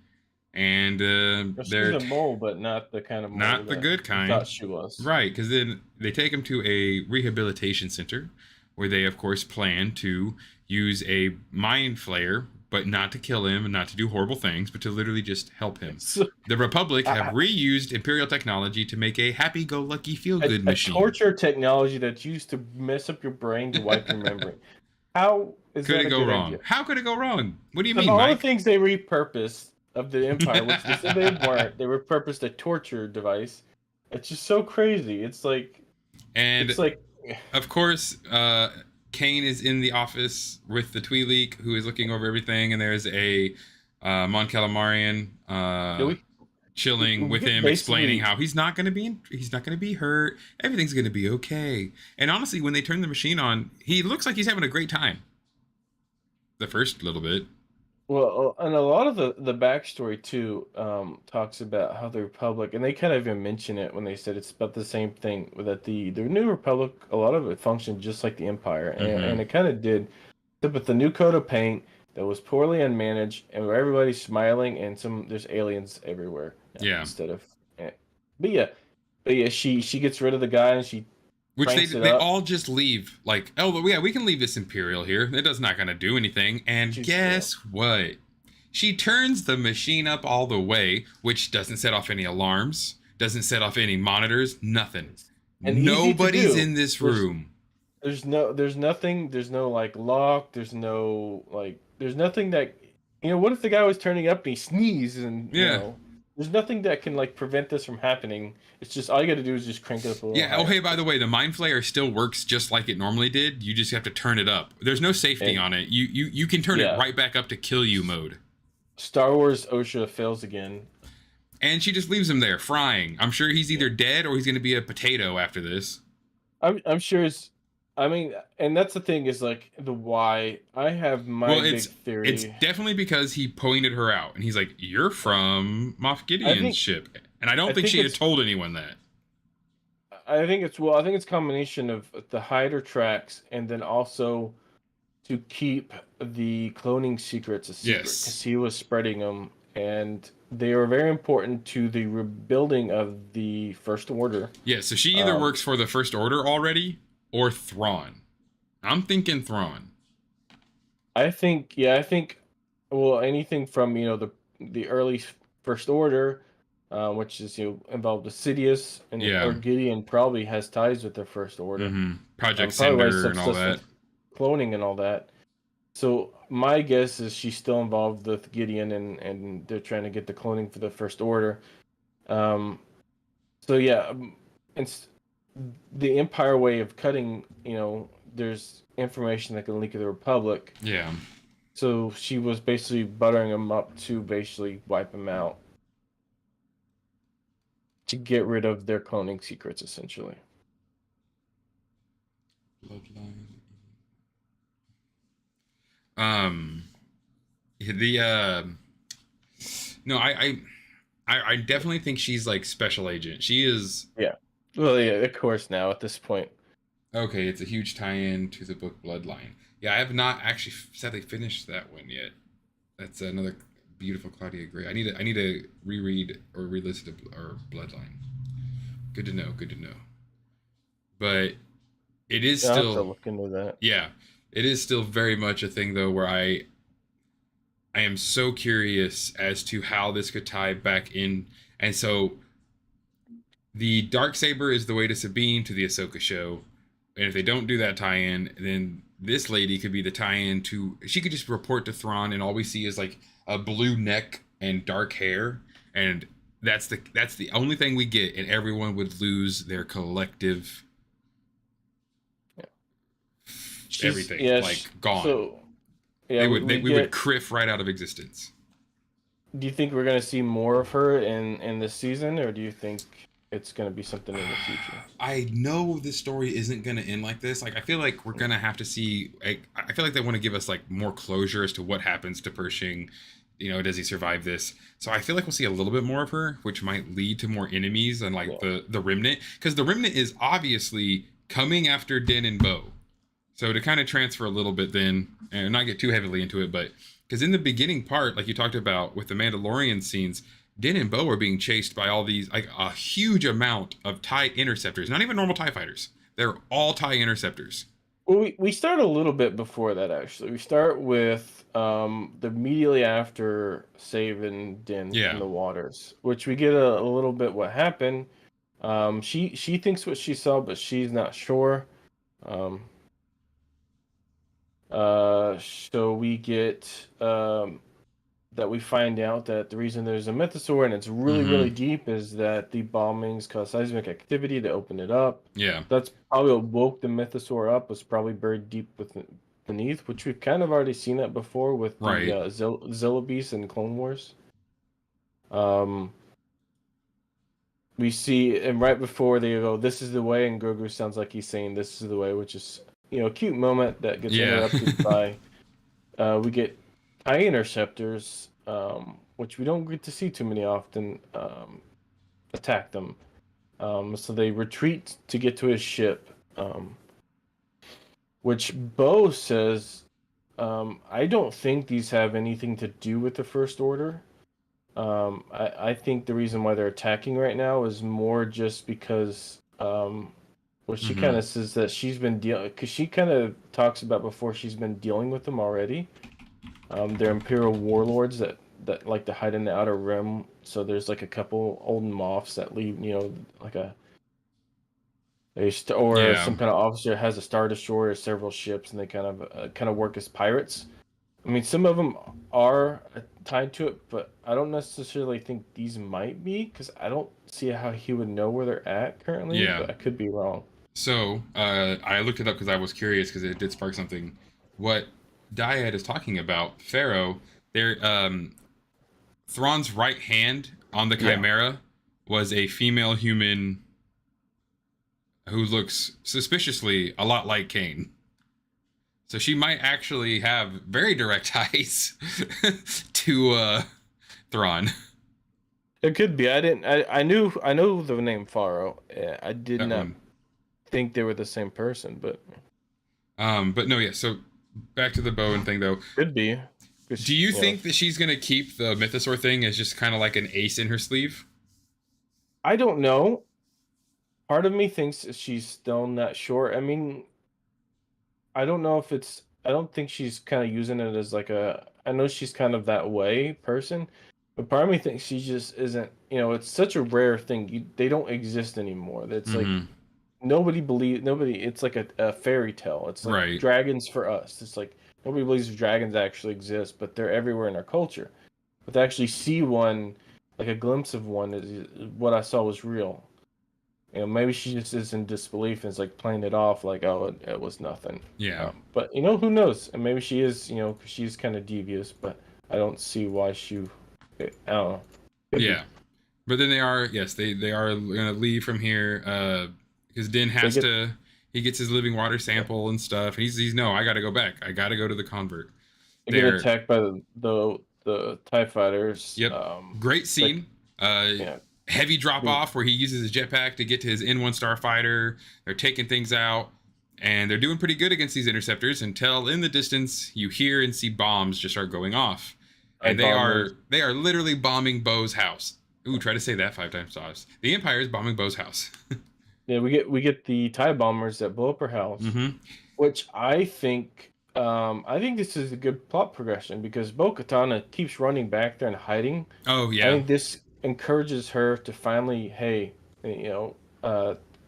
And Well, she's they're a mole, but not the kind of mole not the that good we kind. thought she was. Right, because then they take him to a rehabilitation center where they, of course, plan to use a mind flayer, but not to kill him and not to do horrible things, but to literally just help him. So, The Republic have a, reused Imperial technology to make a happy-go-lucky feel-good a machine. torture technology that's used to mess up your brain to wipe your memory. How is Could that it a go good wrong? idea? How could it go wrong? What do you Of mean, all the Mike? things they repurposed of the Empire, which they said they weren't, they repurposed a torture device. It's just so crazy. And It's like of course, Kane is in the office with the Twi'lek, who is looking over everything, and there's a Mon Calamarian Yeah, chilling we with get him, explaining basically how he's not going to be hurt. Everything's going to be okay. And honestly, when they turn the machine on, he looks like he's having a great time. The first little bit. well, and a lot of the backstory too talks about how the Republic, and they kind of even mention it when they said it's about the same thing that the New Republic, a lot of it functioned just like the Empire, and it kind of did, except with the new coat of paint that was poorly unmanaged, and where everybody's smiling, and there's aliens everywhere Yeah. instead of, eh. but yeah, she gets rid of the guy and she Which cranks it they up. all just leave, like, oh yeah, we can leave this Imperial here. It does not gonna do anything. And guess what? She turns the machine up all the way, which doesn't set off any alarms, doesn't set off any monitors, nothing. And easy to Nobody's do. in this room. There's nothing, there's no like lock, there's nothing that, what if the guy was turning up and he sneezed and, Yeah. there's nothing that can like prevent this from happening. It's just all you got to do is just crank it up a little Yeah. higher. Oh, hey, by the way, the Mind Flayer still works just like it normally did. You just have to turn it up. There's no safety on it. You can turn it right back up to kill you mode. Star Wars OSHA fails again. And she just leaves him there frying. I'm sure he's either dead or he's going to be a potato after this. I'm sure it's. I mean, and that's the thing is like the why. I have my big theory. It's definitely because he pointed her out, and he's like, "You're from Moff Gideon's ship," and I don't think she had told anyone that. I think it's a combination of the hider tracks and then also to keep the cloning secrets a secret because he was spreading them, and they were very important to the rebuilding of the First Order. Yeah, so she either works for the First Order already or Thrawn. I'm thinking Thrawn. I think, well, anything from the early First Order, which is involved with Sidious and or Gideon probably has ties with the First Order. Project Cinder and all that. Cloning and all that. So my guess is she's still involved with Gideon and they're trying to get the cloning for the First Order. So yeah, it's the Empire way of cutting, there's information that can leak to the Republic. Yeah. So she was basically buttering him up to basically wipe him out. To get rid of their cloning secrets, essentially. Bloodline. No, I definitely think she's like special agent. She is. Yeah. Well, yeah, of course now at this point. Okay, it's a huge tie-in to the book Bloodline. Yeah, I have not actually sadly finished that one yet. That's another beautiful Claudia Gray. I need to reread or relist or Bloodline. Good to know. Good to know. But it is still. I'll have to look into that. Yeah, it is still very much a thing though, where I am so curious as to how this could tie back in, and so the Darksaber is the way to Sabine to the Ahsoka show, and if they don't do that tie-in, then this lady could be the tie-in to. She could just report to Thrawn, and all we see is like a blue neck and dark hair, and that's the only thing we get, and everyone would lose their collective everything, like gone. So, yeah, we would criff right out of existence. Do you think we're gonna see more of her in this season, or do you think it's gonna be something in the future? I know this story isn't gonna end like this. Like I feel like we're gonna have to see. I feel like they want to give us like more closure as to what happens to Pershing. Does he survive this? So I feel like we'll see a little bit more of her, which might lead to more enemies and like the Remnant, because the Remnant is obviously coming after Din and Bo. So to kind of transfer a little bit then, and not get too heavily into it, but because in the beginning part, like you talked about with the Mandalorian scenes, Din and Bo are being chased by all these, like a huge amount of TIE interceptors, not even normal TIE fighters. They're all TIE interceptors. Well, we start a little bit before that, actually. We start with the immediately after saving Din in the waters, which we get a little bit what happened. She thinks what she saw, but she's not sure. So we get that we find out that the reason there's a mythosaur and it's really, really deep is that the bombings caused seismic activity to open it up. Yeah. That's probably what woke the mythosaur up, was probably buried deep beneath, which we've kind of already seen that before with the Zilla Beast in Clone Wars. We see, and right before they go, "This is the way," and Grogu sounds like he's saying, "This is the way," which is, a cute moment that gets interrupted by, we get TIE interceptors, which we don't get to see too many often, attack them. So they retreat to get to his ship, which Bo says, I don't think these have anything to do with the First Order. I think the reason why they're attacking right now is more just because, she kind of says that she's been dealing, because she kind of talks about before she's been dealing with them already. They're Imperial warlords that like to hide in the Outer Rim. So there's like a couple old Moffs that leave, like some kind of officer has a Star Destroyer or several ships, and they kind of work as pirates. I mean, some of them are tied to it, but I don't necessarily think these might be, because I don't see how he would know where they're at currently. Yeah. But I could be wrong. So I looked it up because I was curious, because it did spark something. What Dyad is talking about, Pharaoh, Thrawn's right hand on the Chimera was a female human who looks suspiciously a lot like Kane. So she might actually have very direct ties to Thrawn. It could be. I knew the name Pharaoh. I did not think they were the same person, but no, yeah. So back to the Bowen thing, though. Could be. Do you think that she's gonna keep the mythosaur thing as just kind of like an ace in her sleeve? I don't know. Part of me thinks she's still not sure. I mean, I don't know if it's. I don't think she's kind of using it as like a. I know she's kind of that way person, but part of me thinks she just isn't. It's such a rare thing. They don't exist anymore. That's like nobody. It's like a fairy tale. It's like dragons for us. It's like nobody believes dragons actually exist, but they're everywhere in our culture. But to actually see one, like a glimpse of one, is what I saw was real. Maybe she just is in disbelief and is like playing it off like, oh, it was nothing. Yeah. But who knows? And maybe she is, because she's kind of devious. But I don't see why she. I don't know. But then they are gonna leave from here because Din has to. He gets his living water sample and stuff. He's no, I got to go back. I got to go to the convert. They get attacked by the TIE fighters. Yep. Great scene. Heavy drop off where he uses his jetpack to get to his N1 starfighter. They're taking things out, and they're doing pretty good against these interceptors until in the distance you hear and see bombs just start going off, and they are literally bombing Bo's house. Ooh, try to say that 5 times fast. The Empire is bombing Bo's house. Yeah, we get the TIE bombers that blow up her house, which I think this is a good plot progression because Bo-Katan keeps running back there and hiding. Oh yeah, I think this encourages her to finally,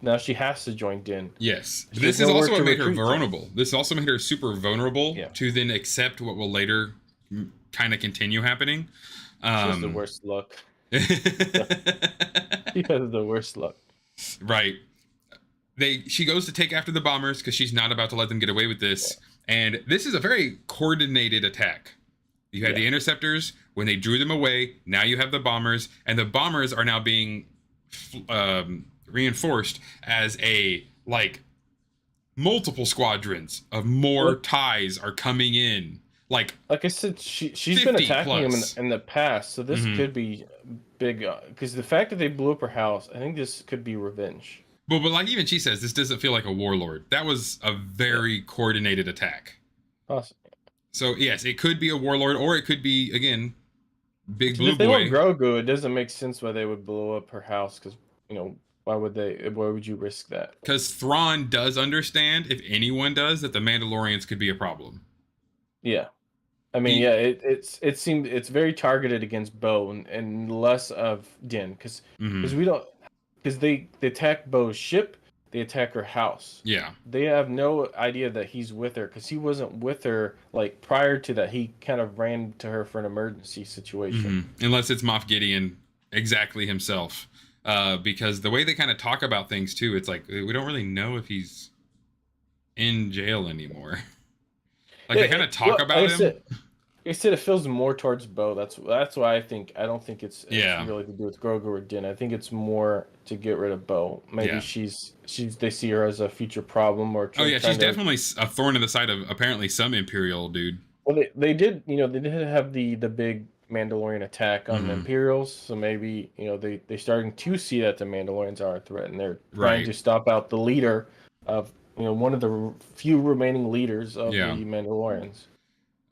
now she has to join Din. Yes, this is also what made her vulnerable. This also made her super vulnerable to then accept what will later kind of continue happening. She has the worst luck. She has the worst luck. Right. She goes to take after the bombers because she's not about to let them get away with this. And this is a very coordinated attack. You had the interceptors when they drew them away. Now you have the bombers, and the bombers are now being reinforced as multiple squadrons of more TIEs are coming in. Like I said, she's been attacking them in the past, so this could be big. Because the fact that they blew up her house, I think this could be revenge. But like even she says, this doesn't feel like a warlord. That was a very coordinated attack. Awesome. So yes, it could be a warlord, or it could be again, big blue boy. If they want Grogu, it doesn't make sense why they would blow up her house. Because why would you risk that? Because Thrawn does understand, if anyone does, that the Mandalorians could be a problem. Yeah, I mean, it seemed it's very targeted against Bo and less of Din, because they attack Bo's ship, they attack her house. Yeah. They have no idea that he's with her because he wasn't with her like prior to that. He kind of ran to her for an emergency situation. Unless it's Moff Gideon exactly himself. Because the way they kind of talk about things too, it's like we don't really know if he's in jail anymore. Like they kind of talk about him. I said it feels more towards Bo. That's why I don't think it's really to do with Grogu or Din. I think it's more to get rid of Bo. Maybe she's they see her as a future problem or. Oh yeah, she's definitely a thorn in the side of apparently some Imperial dude. Well, they did have the big Mandalorian attack on the Imperials, so maybe they starting to see that the Mandalorians are a threat, and they're trying to stop out the leader of one of the few remaining leaders of the Mandalorians.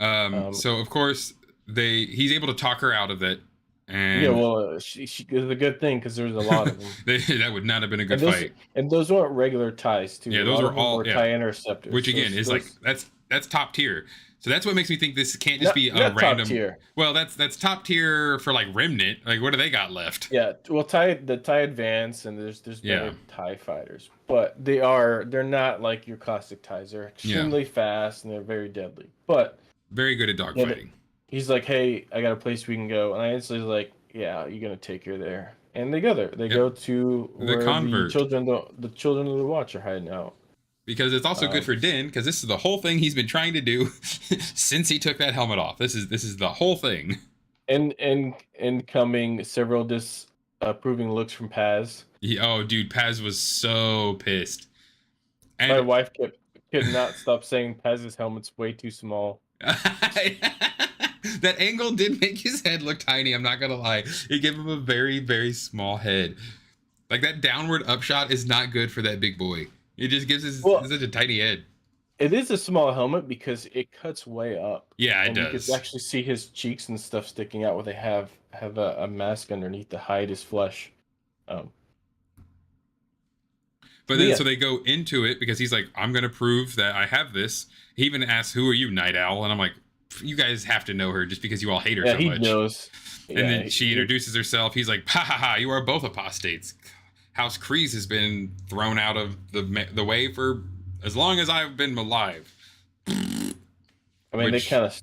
So of course he's able to talk her out of it, and she is a good thing because there's a lot of them. That would not have been a good fight. And those weren't regular TIEs too. Yeah, those were all TIE interceptors, which again is like that's top tier. So that's what makes me think this can't just be a random. Top tier. Well, that's top tier for like Remnant. Like what do they got left? Yeah, well, the TIE Advance and there's better TIE fighters, but they're not like your classic TIEs. They're extremely fast and they're very deadly, but very good at dogfighting. He's like, hey, I got a place we can go, and I instantly like, yeah, you're gonna take her there, and they go there. They go to where the children of the Watch are hiding out. Because it's also good for Din, because this is the whole thing he's been trying to do since he took that helmet off. This is the whole thing. And coming several disapproving looks from Paz. Oh, dude, Paz was so pissed. And my wife could not stop saying Paz's helmet's way too small. That angle did make his head look tiny, I'm not gonna lie. It gave him a very, very small head. Like that downward upshot is not good for that big boy. It just gives his such a tiny head. It is a small helmet because it cuts way up. Yeah, it does. You can actually see his cheeks and stuff sticking out where they have a mask underneath to hide his flesh. But then so they go into it because he's like, I'm gonna prove that I have this. He even asks, "Who are you, Night Owl?" And I'm like, you guys have to know her just because you all hate her so much. He knows. And then she introduces herself. He's like, ha ha ha, you are both apostates. House Kryze has been thrown out of the way for as long as I've been alive. I mean, House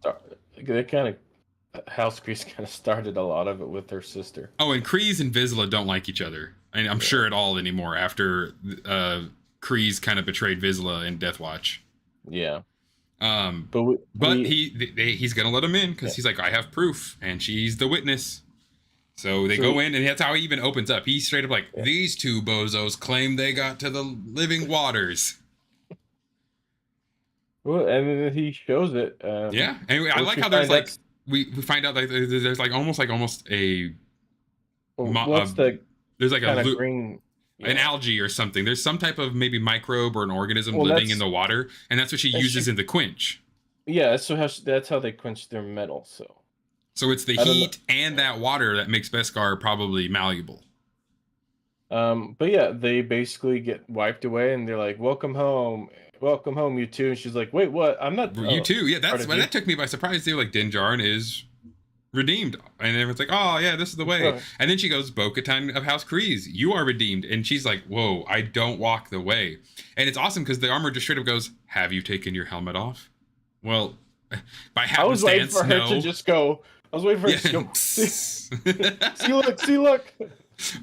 Kryze kind of started a lot of it with her sister. Oh, and Kryze and Vizsla don't like each other. I mean, I'm sure at all anymore after Kryze kind of betrayed Vizsla in Death Watch. Yeah. But he's gonna let him in because he's like, I have proof, and she's the witness. So they go in, and that's how he even opens up. He's straight up like, these two bozos claim they got to the living waters. Well, and then he shows it. Yeah, and I like how there's like we find out that there's like almost a there's like a green, an algae or something. There's some type of maybe microbe or an organism living in the water, and that's what she uses in the quench. Yeah, that's how they quench their metal. So it's the heat and that water that makes Beskar probably malleable. But yeah, they basically get wiped away, and they're like, "Welcome home, you two." And she's like, "Wait, what? I'm not you too." Yeah, that took me by surprise. They were like, Din Djarin is redeemed, and everyone's like, "Oh yeah, this is the way." And then she goes, Bo-Katan of House Kryze, you are redeemed, and she's like, "Whoa, I don't walk the way." And it's awesome because the armor just straight up goes, "Have you taken your helmet off?" Well, by happenstance, I was waiting for her to just go. I was waiting for her to go. See, look.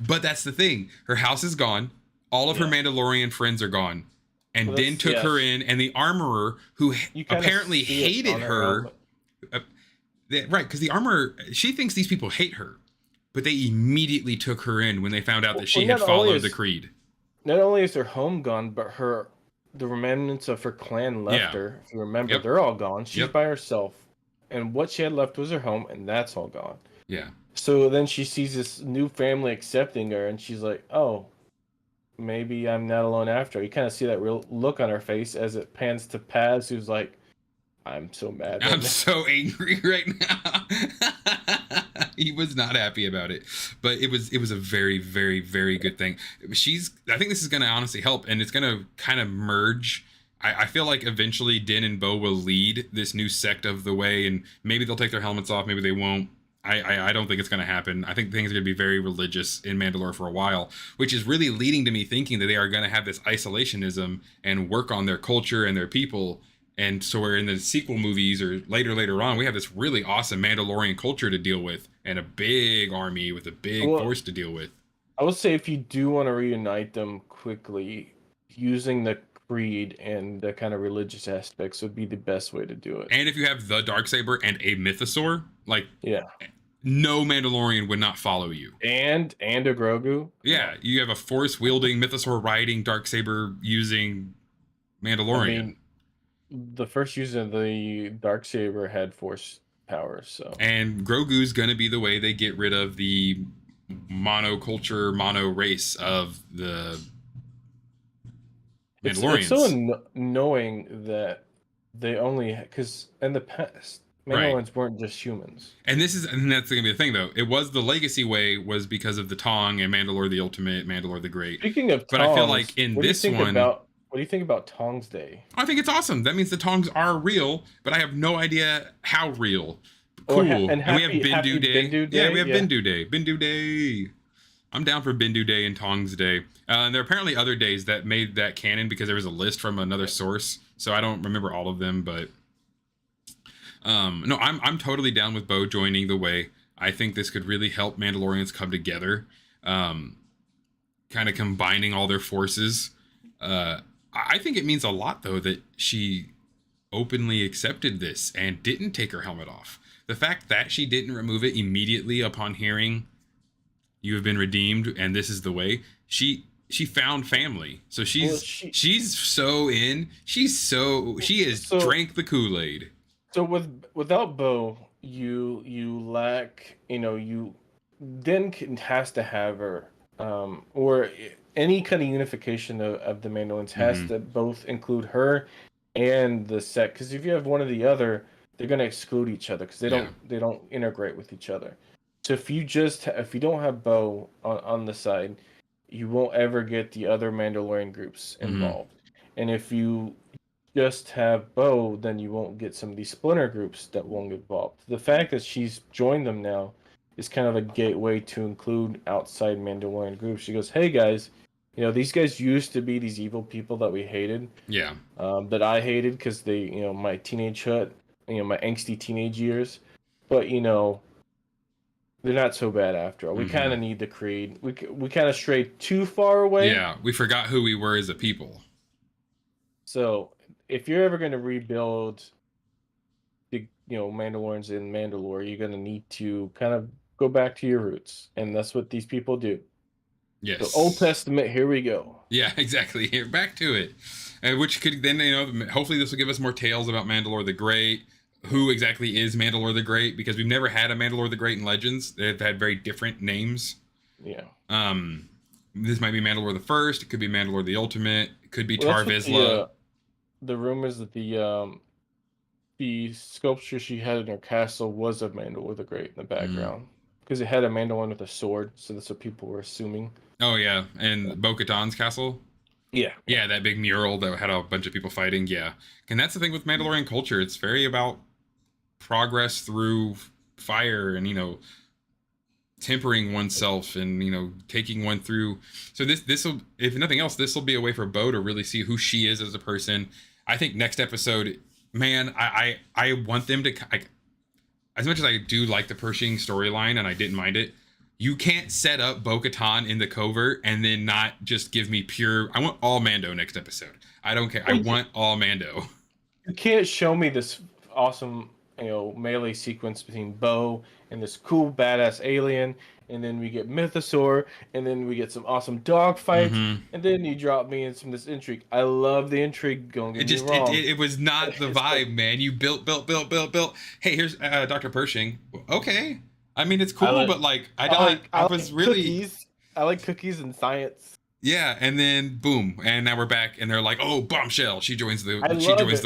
But that's the thing. Her house is gone. All of her Mandalorian friends are gone. And Din took her in, and the armorer, who apparently hated her. Right, because the armorer, she thinks these people hate her. But they immediately took her in when they found out that she had followed the creed. Not only is her home gone, but the remnants of her clan left her. If you remember, they're all gone. She's by herself. And what she had left was her home, and that's all gone. Yeah. So then she sees this new family accepting her, and she's like, oh, maybe I'm not alone after. You kind of see that real look on her face as it pans to Paz, who's like, I'm so mad. I'm so angry right now. He was not happy about it. But it was a very, very, very good thing. I think this is going to honestly help, and it's going to kind of merge. I feel like eventually Din and Bo will lead this new sect of the way, and maybe they'll take their helmets off, maybe they won't. I don't think it's going to happen. I think things are going to be very religious in Mandalore for a while, which is really leading to me thinking that they are going to have this isolationism and work on their culture and their people. And so we're in the sequel movies or later on, we have this really awesome Mandalorian culture to deal with and a big army with a big force to deal with. I would say if you do want to reunite them quickly, using the creed and the kind of religious aspects would be the best way to do it. And if you have the Darksaber and a mythosaur, like yeah, no Mandalorian would not follow you. And a Grogu. Yeah, you have a force wielding, mythosaur riding, Darksaber using Mandalorian. I mean, the first use of the Darksaber had force powers, so. And Grogu's gonna be the way they get rid of the monoculture, mono race of the Mandalorians. It's so knowing that they only, because in the past, Mandalorians weren't just humans. And that's gonna be the thing, though. It was the legacy way was because of the Tong and Mandalore the Ultimate, Mandalore the Great. Speaking of, but Tongs, I feel like in this one, what do you think about Tong's Day? I think it's awesome. That means the Tongs are real, but I have no idea how real. Cool. And we have Bindu Day. Yeah, we have Bindu Day. Bindu Day. I'm down for Bindu Day and Tong's Day. And there are apparently other days that made that canon because there was a list from another source. So I don't remember all of them, but no, I'm totally down with Bo joining the way. I think this could really help Mandalorians come together, kind of combining all their forces. I think it means a lot, though, that she openly accepted this and didn't take her helmet off. The fact that she didn't remove it immediately upon hearing you have been redeemed and this is the way, she found family. So she's so in. She has drank the Kool-Aid. So without Bo, you lack, you then has to have her, or any kind of unification of the Mandalorians has to both include her and the set. Because if you have one or the other, they're going to exclude each other because they don't integrate with each other. So if you don't have Bo on the side, you won't ever get the other Mandalorian groups involved. And if you just have Bo, then you won't get some of these splinter groups that won't get involved. The fact that she's joined them now is kind of a gateway to include outside Mandalorian groups. She goes, hey guys, these guys used to be these evil people that we hated. Yeah. That I hated because they, my teenagehood, my angsty teenage years. But, they're not so bad after all. We kind of need the creed. We kind of strayed too far away. Yeah, we forgot who we were as a people. So if you're ever going to rebuild the Mandalorians in Mandalore, you're going to need to kind of go back to your roots, and that's what these people do. Yes. The Old Testament. Here we go. Yeah, exactly. Here, back to it, which could then hopefully this will give us more tales about Mandalore the Great. Who exactly is Mandalore the Great? Because we've never had a Mandalore the Great in Legends. They've had very different names. Yeah. This might be Mandalore the First. It could be Mandalore the Ultimate. It could be Tar Vizsla. The rumors that the sculpture she had in her castle was of Mandalore the Great in the background because it had a Mandalorian with a sword, so that's what people were assuming. Oh yeah, and Bo-Katan's castle. Yeah, that big mural that had a bunch of people fighting. Yeah, and that's the thing with Mandalorian culture. It's very about progress through fire and tempering oneself and taking one through. So this will, if nothing else, this will be a way for Bo to really see who she is as a person. I think next episode, man, I want them to, as much as I do like the Pershing storyline and I didn't mind it, you can't set up Bo-Katan in the covert and then not just give me pure. I want all Mando next episode. I don't care. I want all Mando. You can't show me this awesome melee sequence between Bo and this cool badass alien, and then we get Mythosaur, and then we get some awesome dog fights, and then you drop me in some of this intrigue. I love the intrigue. Don't get me wrong. It was not the vibe, man. You built. Hey, here's Dr. Pershing. Okay, I mean it's cool, but I was really. Cookies. I like cookies and science. Yeah, and then boom, and now we're back, and they're like, "Oh, bombshell! She joins the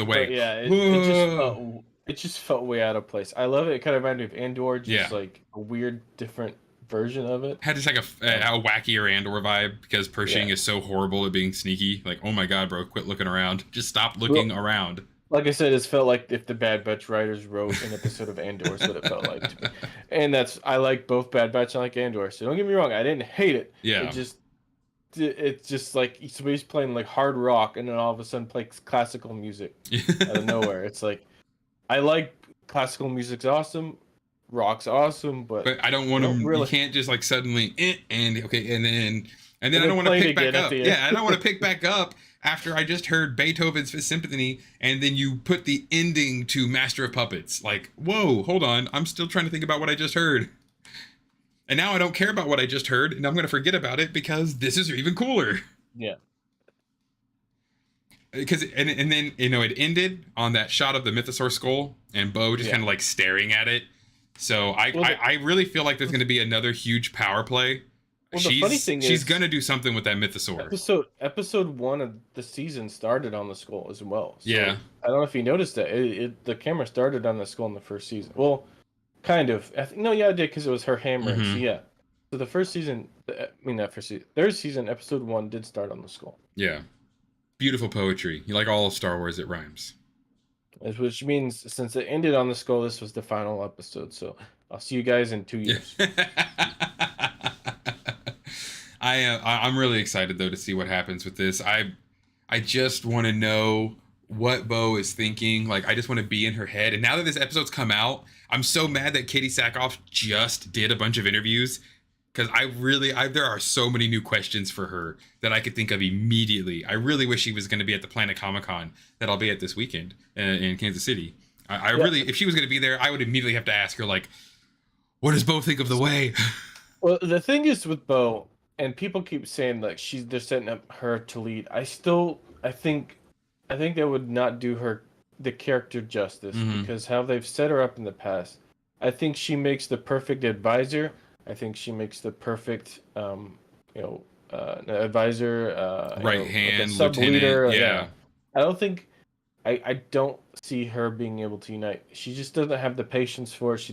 way." Yeah, it just felt way out of place. I love it. It kind of reminded me of Andor, just like a weird, different version of it. Had just like a wackier Andor vibe because Pershing is so horrible at being sneaky. Like, oh my god, bro, quit looking around. Just stop looking around. Like I said, it's felt like if the Bad Batch writers wrote an episode of Andor, is what it felt like to me. And I like both Bad Batch and I like Andor. So don't get me wrong, I didn't hate it. Yeah. It's just like somebody's playing like hard rock and then all of a sudden plays classical music out of nowhere. It's like I like classical music's awesome, rock's awesome, but I don't want to. really. You can't just like suddenly and okay, and then I don't want to play it pick back again at up. the end. Yeah, I don't want to pick back up after I just heard Beethoven's Fifth Symphony, and then you put the ending to Master of Puppets. Like, whoa, hold on, I'm still trying to think about what I just heard, and now I don't care about what I just heard, and I'm going to forget about it because this is even cooler. Yeah. Because and then it ended on that shot of the Mythosaur skull and Bo just kind of like staring at it. So I really feel like there's going to be another huge power play. Well, the funny thing is she's going to do something with that Mythosaur. Episode 1 of the season started on the skull as well. So yeah. I don't know if you noticed that the camera started on the skull in the first season. Well, kind of. I did because it was her hammering. Mm-hmm. So yeah. So the first season, third season, episode 1 did start on the skull. Yeah. Beautiful poetry. You like all of Star Wars, it rhymes. Which means since it ended on the skull, this was the final episode. So I'll see you guys in 2 years. I'm really excited though to see what happens with this. I just want to know what Bo is thinking. Like I just want to be in her head. And now that this episode's come out, I'm so mad that Katie Sackhoff just did a bunch of interviews. Because there are so many new questions for her that I could think of immediately. I really wish she was going to be at the Planet Comic-Con that I'll be at this weekend in Kansas City. Really, if she was going to be there, I would immediately have to ask her, like, what does Bo think of the way? Well, the thing is with Bo, and people keep saying like they're setting up her to lead. I think they would not do her the character justice because how they've set her up in the past. I think she makes the perfect advisor. I think she makes the perfect, advisor, right hand, like sub leader. Yeah. I don't see her being able to unite. She just doesn't have the patience for it.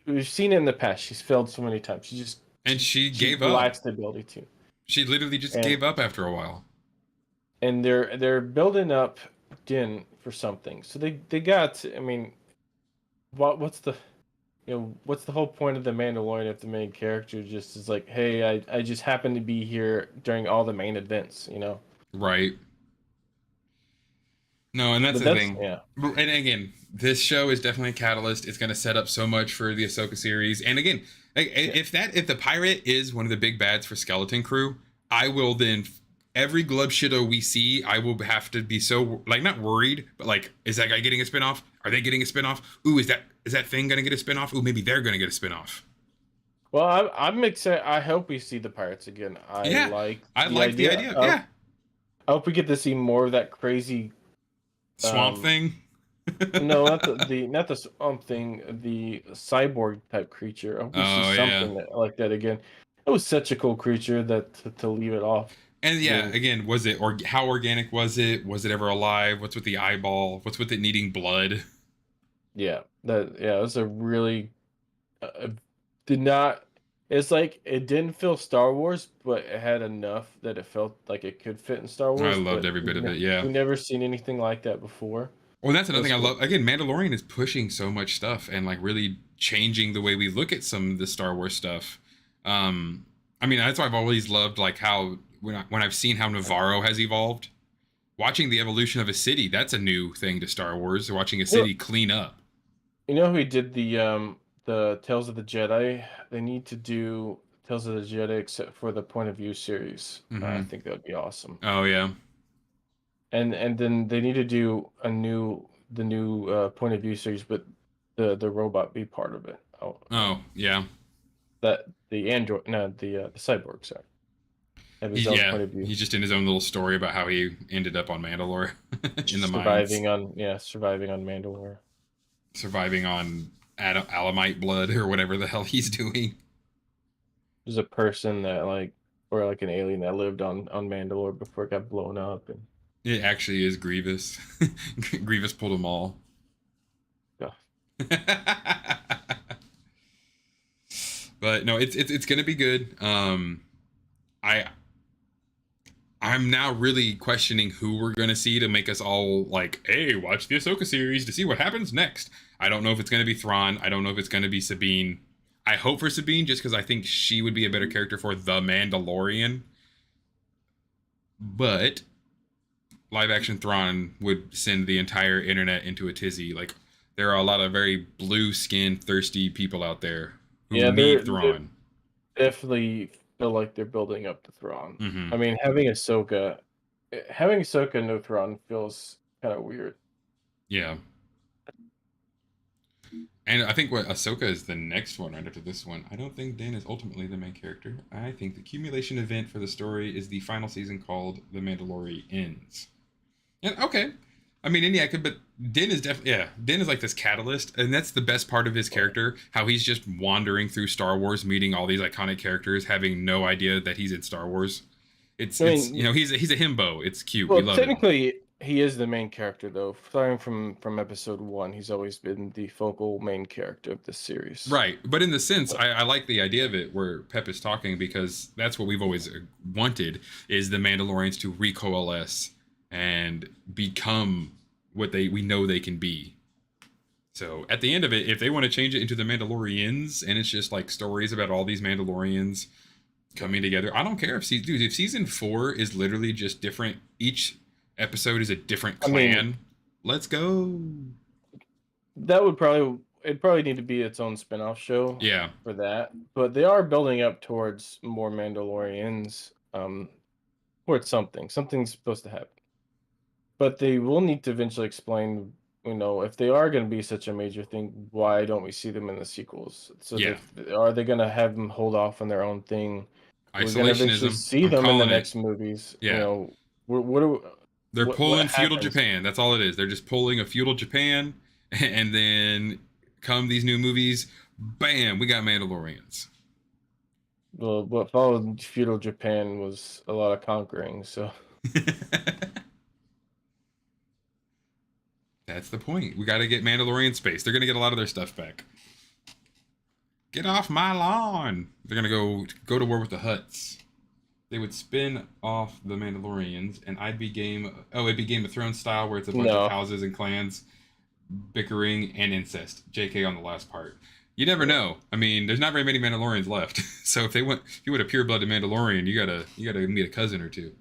We've seen it in the past. She's failed so many times. She gave up. Lacks the ability to. She literally just gave up after a while. And they're building up Din for something. So they got. I mean, what's the whole point of the Mandalorian if the main character just is like, hey, I just happen to be here during all the main events, Right. No, and that's the thing. Yeah. And again, this show is definitely a catalyst. It's going to set up so much for the Ahsoka series. And again, if the pirate is one of the big bads for Skeleton Crew, I will then every Glub Shido we see, I will have to be so like not worried, but like, is that guy getting a spinoff? Are they getting a spinoff? Ooh, is that thing going to get a spinoff? Ooh, maybe they're going to get a spinoff. Well, I'm excited. I hope we see the pirates again. I like the idea. Yeah. I hope we get to see more of that crazy swamp thing. No, not the swamp thing. The cyborg type creature. I hope we see something like that again. It was such a cool creature that to leave it off. And again, was it how organic was it? Was it ever alive? What's with the eyeball? What's with it needing blood? Yeah, it was a really It's like it didn't feel Star Wars, but it had enough that it felt like it could fit in Star Wars. I loved every bit of it. Yeah, we've never seen anything like that before. Well, that's another thing I love. Again, Mandalorian is pushing so much stuff and like really changing the way we look at some of the Star Wars stuff. I mean, that's why I've always loved like how when I've seen how Navarro has evolved, watching the evolution of a city, that's a new thing to Star Wars. Watching a city clean up. You know who did the Tales of the Jedi? They need to do Tales of the Jedi except for the Point of View series. I think that would be awesome. Oh yeah. And then they need to do the new Point of View series, but the robot be part of it. Oh yeah. That the cyborg, sorry. Have his own point of view. He's just in his own little story about how he ended up on Mandalore in the surviving on Mandalore. Surviving on Alamite blood or whatever the hell he's doing. There's a person that or an alien that lived on Mandalore before it got blown up, and it actually is Grievous. Grievous pulled them all. Yeah. But no, it's gonna be good. I'm now really questioning who we're gonna see to make us all like, hey, watch the Ahsoka series to see what happens next. I don't know if it's gonna be Thrawn. I don't know if it's gonna be Sabine. I hope for Sabine just because I think she would be a better character for the Mandalorian. But live action Thrawn would send the entire internet into a tizzy. Like there are a lot of very blue skinned, thirsty people out there who Yeah, need they're Thrawn. definitely feel like they're building up the Thrawn. Mm-hmm. I mean, having Ahsoka no Thrawn feels kind of weird. Yeah. And I think what Ahsoka is the next one right after this one. I don't think Din is ultimately the main character. I think the accumulation event for the story is the final season called The Mandalorian Ends. And okay, I mean, and yeah, but Din is definitely Din is like this catalyst, and that's the best part of his character. How he's just wandering through Star Wars, meeting all these iconic characters, having no idea that he's in Star Wars. I It's mean, he's a himbo. It's cute. We well, love it. technically, he is the main character, though. Starting from episode one, he's always been the focal main character of the series. Right, but in the sense, I like the idea of it where Pep is talking because that's what we've always wanted is the Mandalorians to recoalesce and become what we know they can be. So at the end of it, if they want to change it into the Mandalorians and it's just like stories about all these Mandalorians coming together, I don't care if if season 4 is literally just different. Each episode is a different I clan. mean, Let's go. that would probably need to be its own spin-off show. Yeah. For that, but they are building up towards more Mandalorians. Towards something's supposed to happen. But they will need to eventually explain, if they are going to be such a major thing, why don't we see them in the sequels? So Yeah. are they going to have them hold off on their own thing? We're going to eventually Isolationism. see I'm them in the calling it. next movies. Yeah. They're What pulling feudal happens? Japan. That's all it is. They're just pulling a feudal Japan, and then come these new movies, bam, we got Mandalorians. Well, what followed feudal Japan was a lot of conquering. So That's the point. We got to get Mandalorian space. They're gonna get a lot of their stuff back. Get off my lawn. They're gonna go to war with the Hutts. They would spin off the Mandalorians, and I'd be game. Oh, it'd be Game of Thrones style, where it's a bunch of houses and clans bickering and incest. JK on the last part. You never know. I mean, there's not very many Mandalorians left, so if you want a pure-blooded Mandalorian, you gotta meet a cousin or two.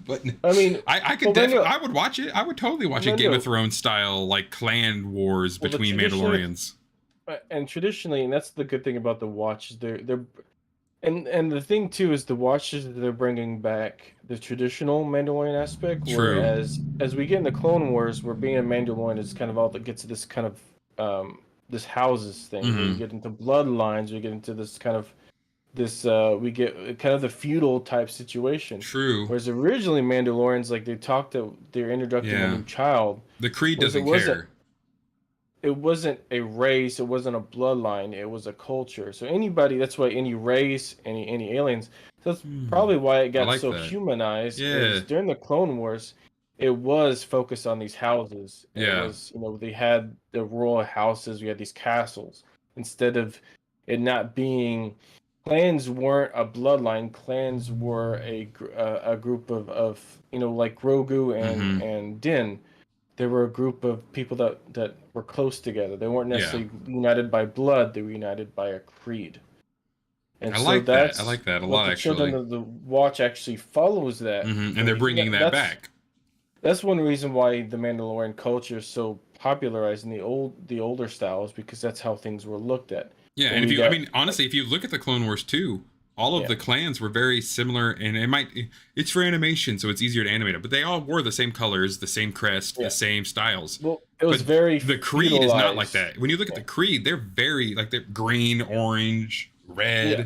But I mean, I could definitely, I would watch it. I would totally watch a Game of Thrones style like clan wars between Mandalorians. And traditionally, and that's the good thing about the watches, they're and the thing too is the watches that they're bringing back the traditional Mandalorian aspect. True. Whereas as we get in the Clone Wars, where being a Mandalorian is kind of all that gets to this kind of this houses thing. Where you get into bloodlines, we get into this kind of we get kind of the feudal type situation. True. Whereas originally Mandalorians, like they're introducing a new child. The Creed doesn't care. It wasn't a race, it wasn't a bloodline, it was a culture. So anybody, that's why any race, any aliens, that's probably why it got so humanized. Yeah. During the Clone Wars, it was focused on these houses. Yeah. It was, they had the royal houses, we had these castles. Instead of it not being, clans weren't a bloodline, clans were a group of like Grogu and Din. They were a group of people that were close together. They weren't necessarily united by blood. They were united by a creed. And I like that. I like that a lot, the actually. Children of the Watch actually follows that. And they're bringing that back. That's one reason why the Mandalorian culture is so popularized in the older styles, because that's how things were looked at. Yeah, and honestly, if you look at the Clone Wars too, all of the clans were very similar, and it's for animation, so it's easier to animate it. But they all wore the same colors, the same crest, the same styles. Well, it was the Creed is not like that. When you look at the Creed, they're very they're green, orange, red. Yeah.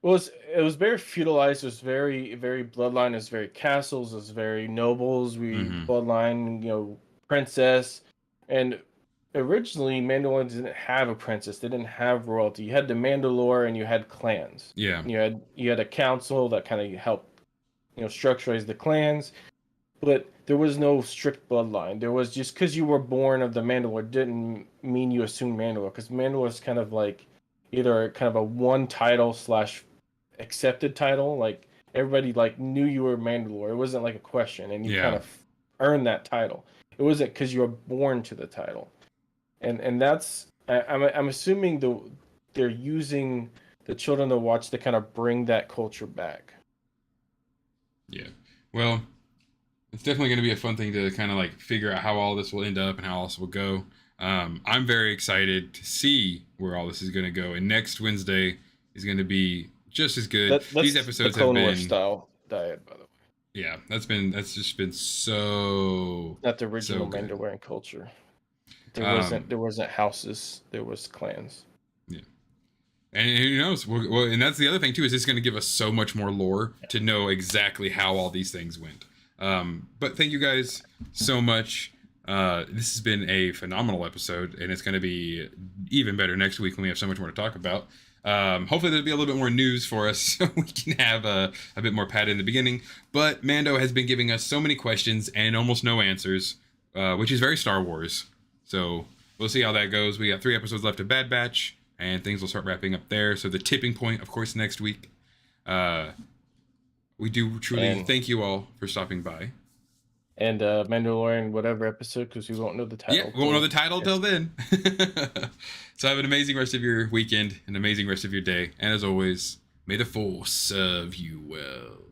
Well, it was very feudalized. It was very, very bloodline. It was very castles. It was very nobles. Bloodline, princess. And originally, Mandalorians didn't have a princess. They didn't have royalty. You had the Mandalore and you had clans. Yeah. You had a council that kind of helped, structurize the clans. But there was no strict bloodline. There was just because you were born of the Mandalore didn't mean you assumed Mandalore. Because Mandalore is kind of like either kind of a one title / accepted title. Like everybody like knew you were Mandalore. It wasn't like a question, and you kind Yeah. of earned that title. It wasn't because you were born to the title, and that's I'm assuming they're using the children to watch to kind of bring that culture back. Yeah. Well, it's definitely going to be a fun thing to kind of like figure out how all this will end up and how all this will go. I'm very excited to see where all this is going to go. And next Wednesday is going to be just as good. That's These the episodes have Clone Wars been, style diet, by the way. yeah, that's just been so Not the original good. Mandalorian culture. Um, There wasn't houses. There was clans. yeah. And who knows? Well, and that's the other thing too, is it's going to give us so much more lore to know exactly how all these things went. But thank you guys so much. This has been a phenomenal episode, and it's going to be even better next week when we have so much more to talk about. Hopefully there'll be a little bit more news for us so we can have a bit more padded in the beginning. But Mando has been giving us so many questions and almost no answers, which is very Star Wars. So we'll see how that goes. We got 3 episodes left of Bad Batch, and things will start wrapping up there. So the tipping point, of course, next week. We do truly thank you all for stopping by. And Mandalorian, whatever episode, because we won't know the title. Yeah, we won't know the title till then. So have an amazing rest of your weekend, an amazing rest of your day. And as always, may the Force serve you well.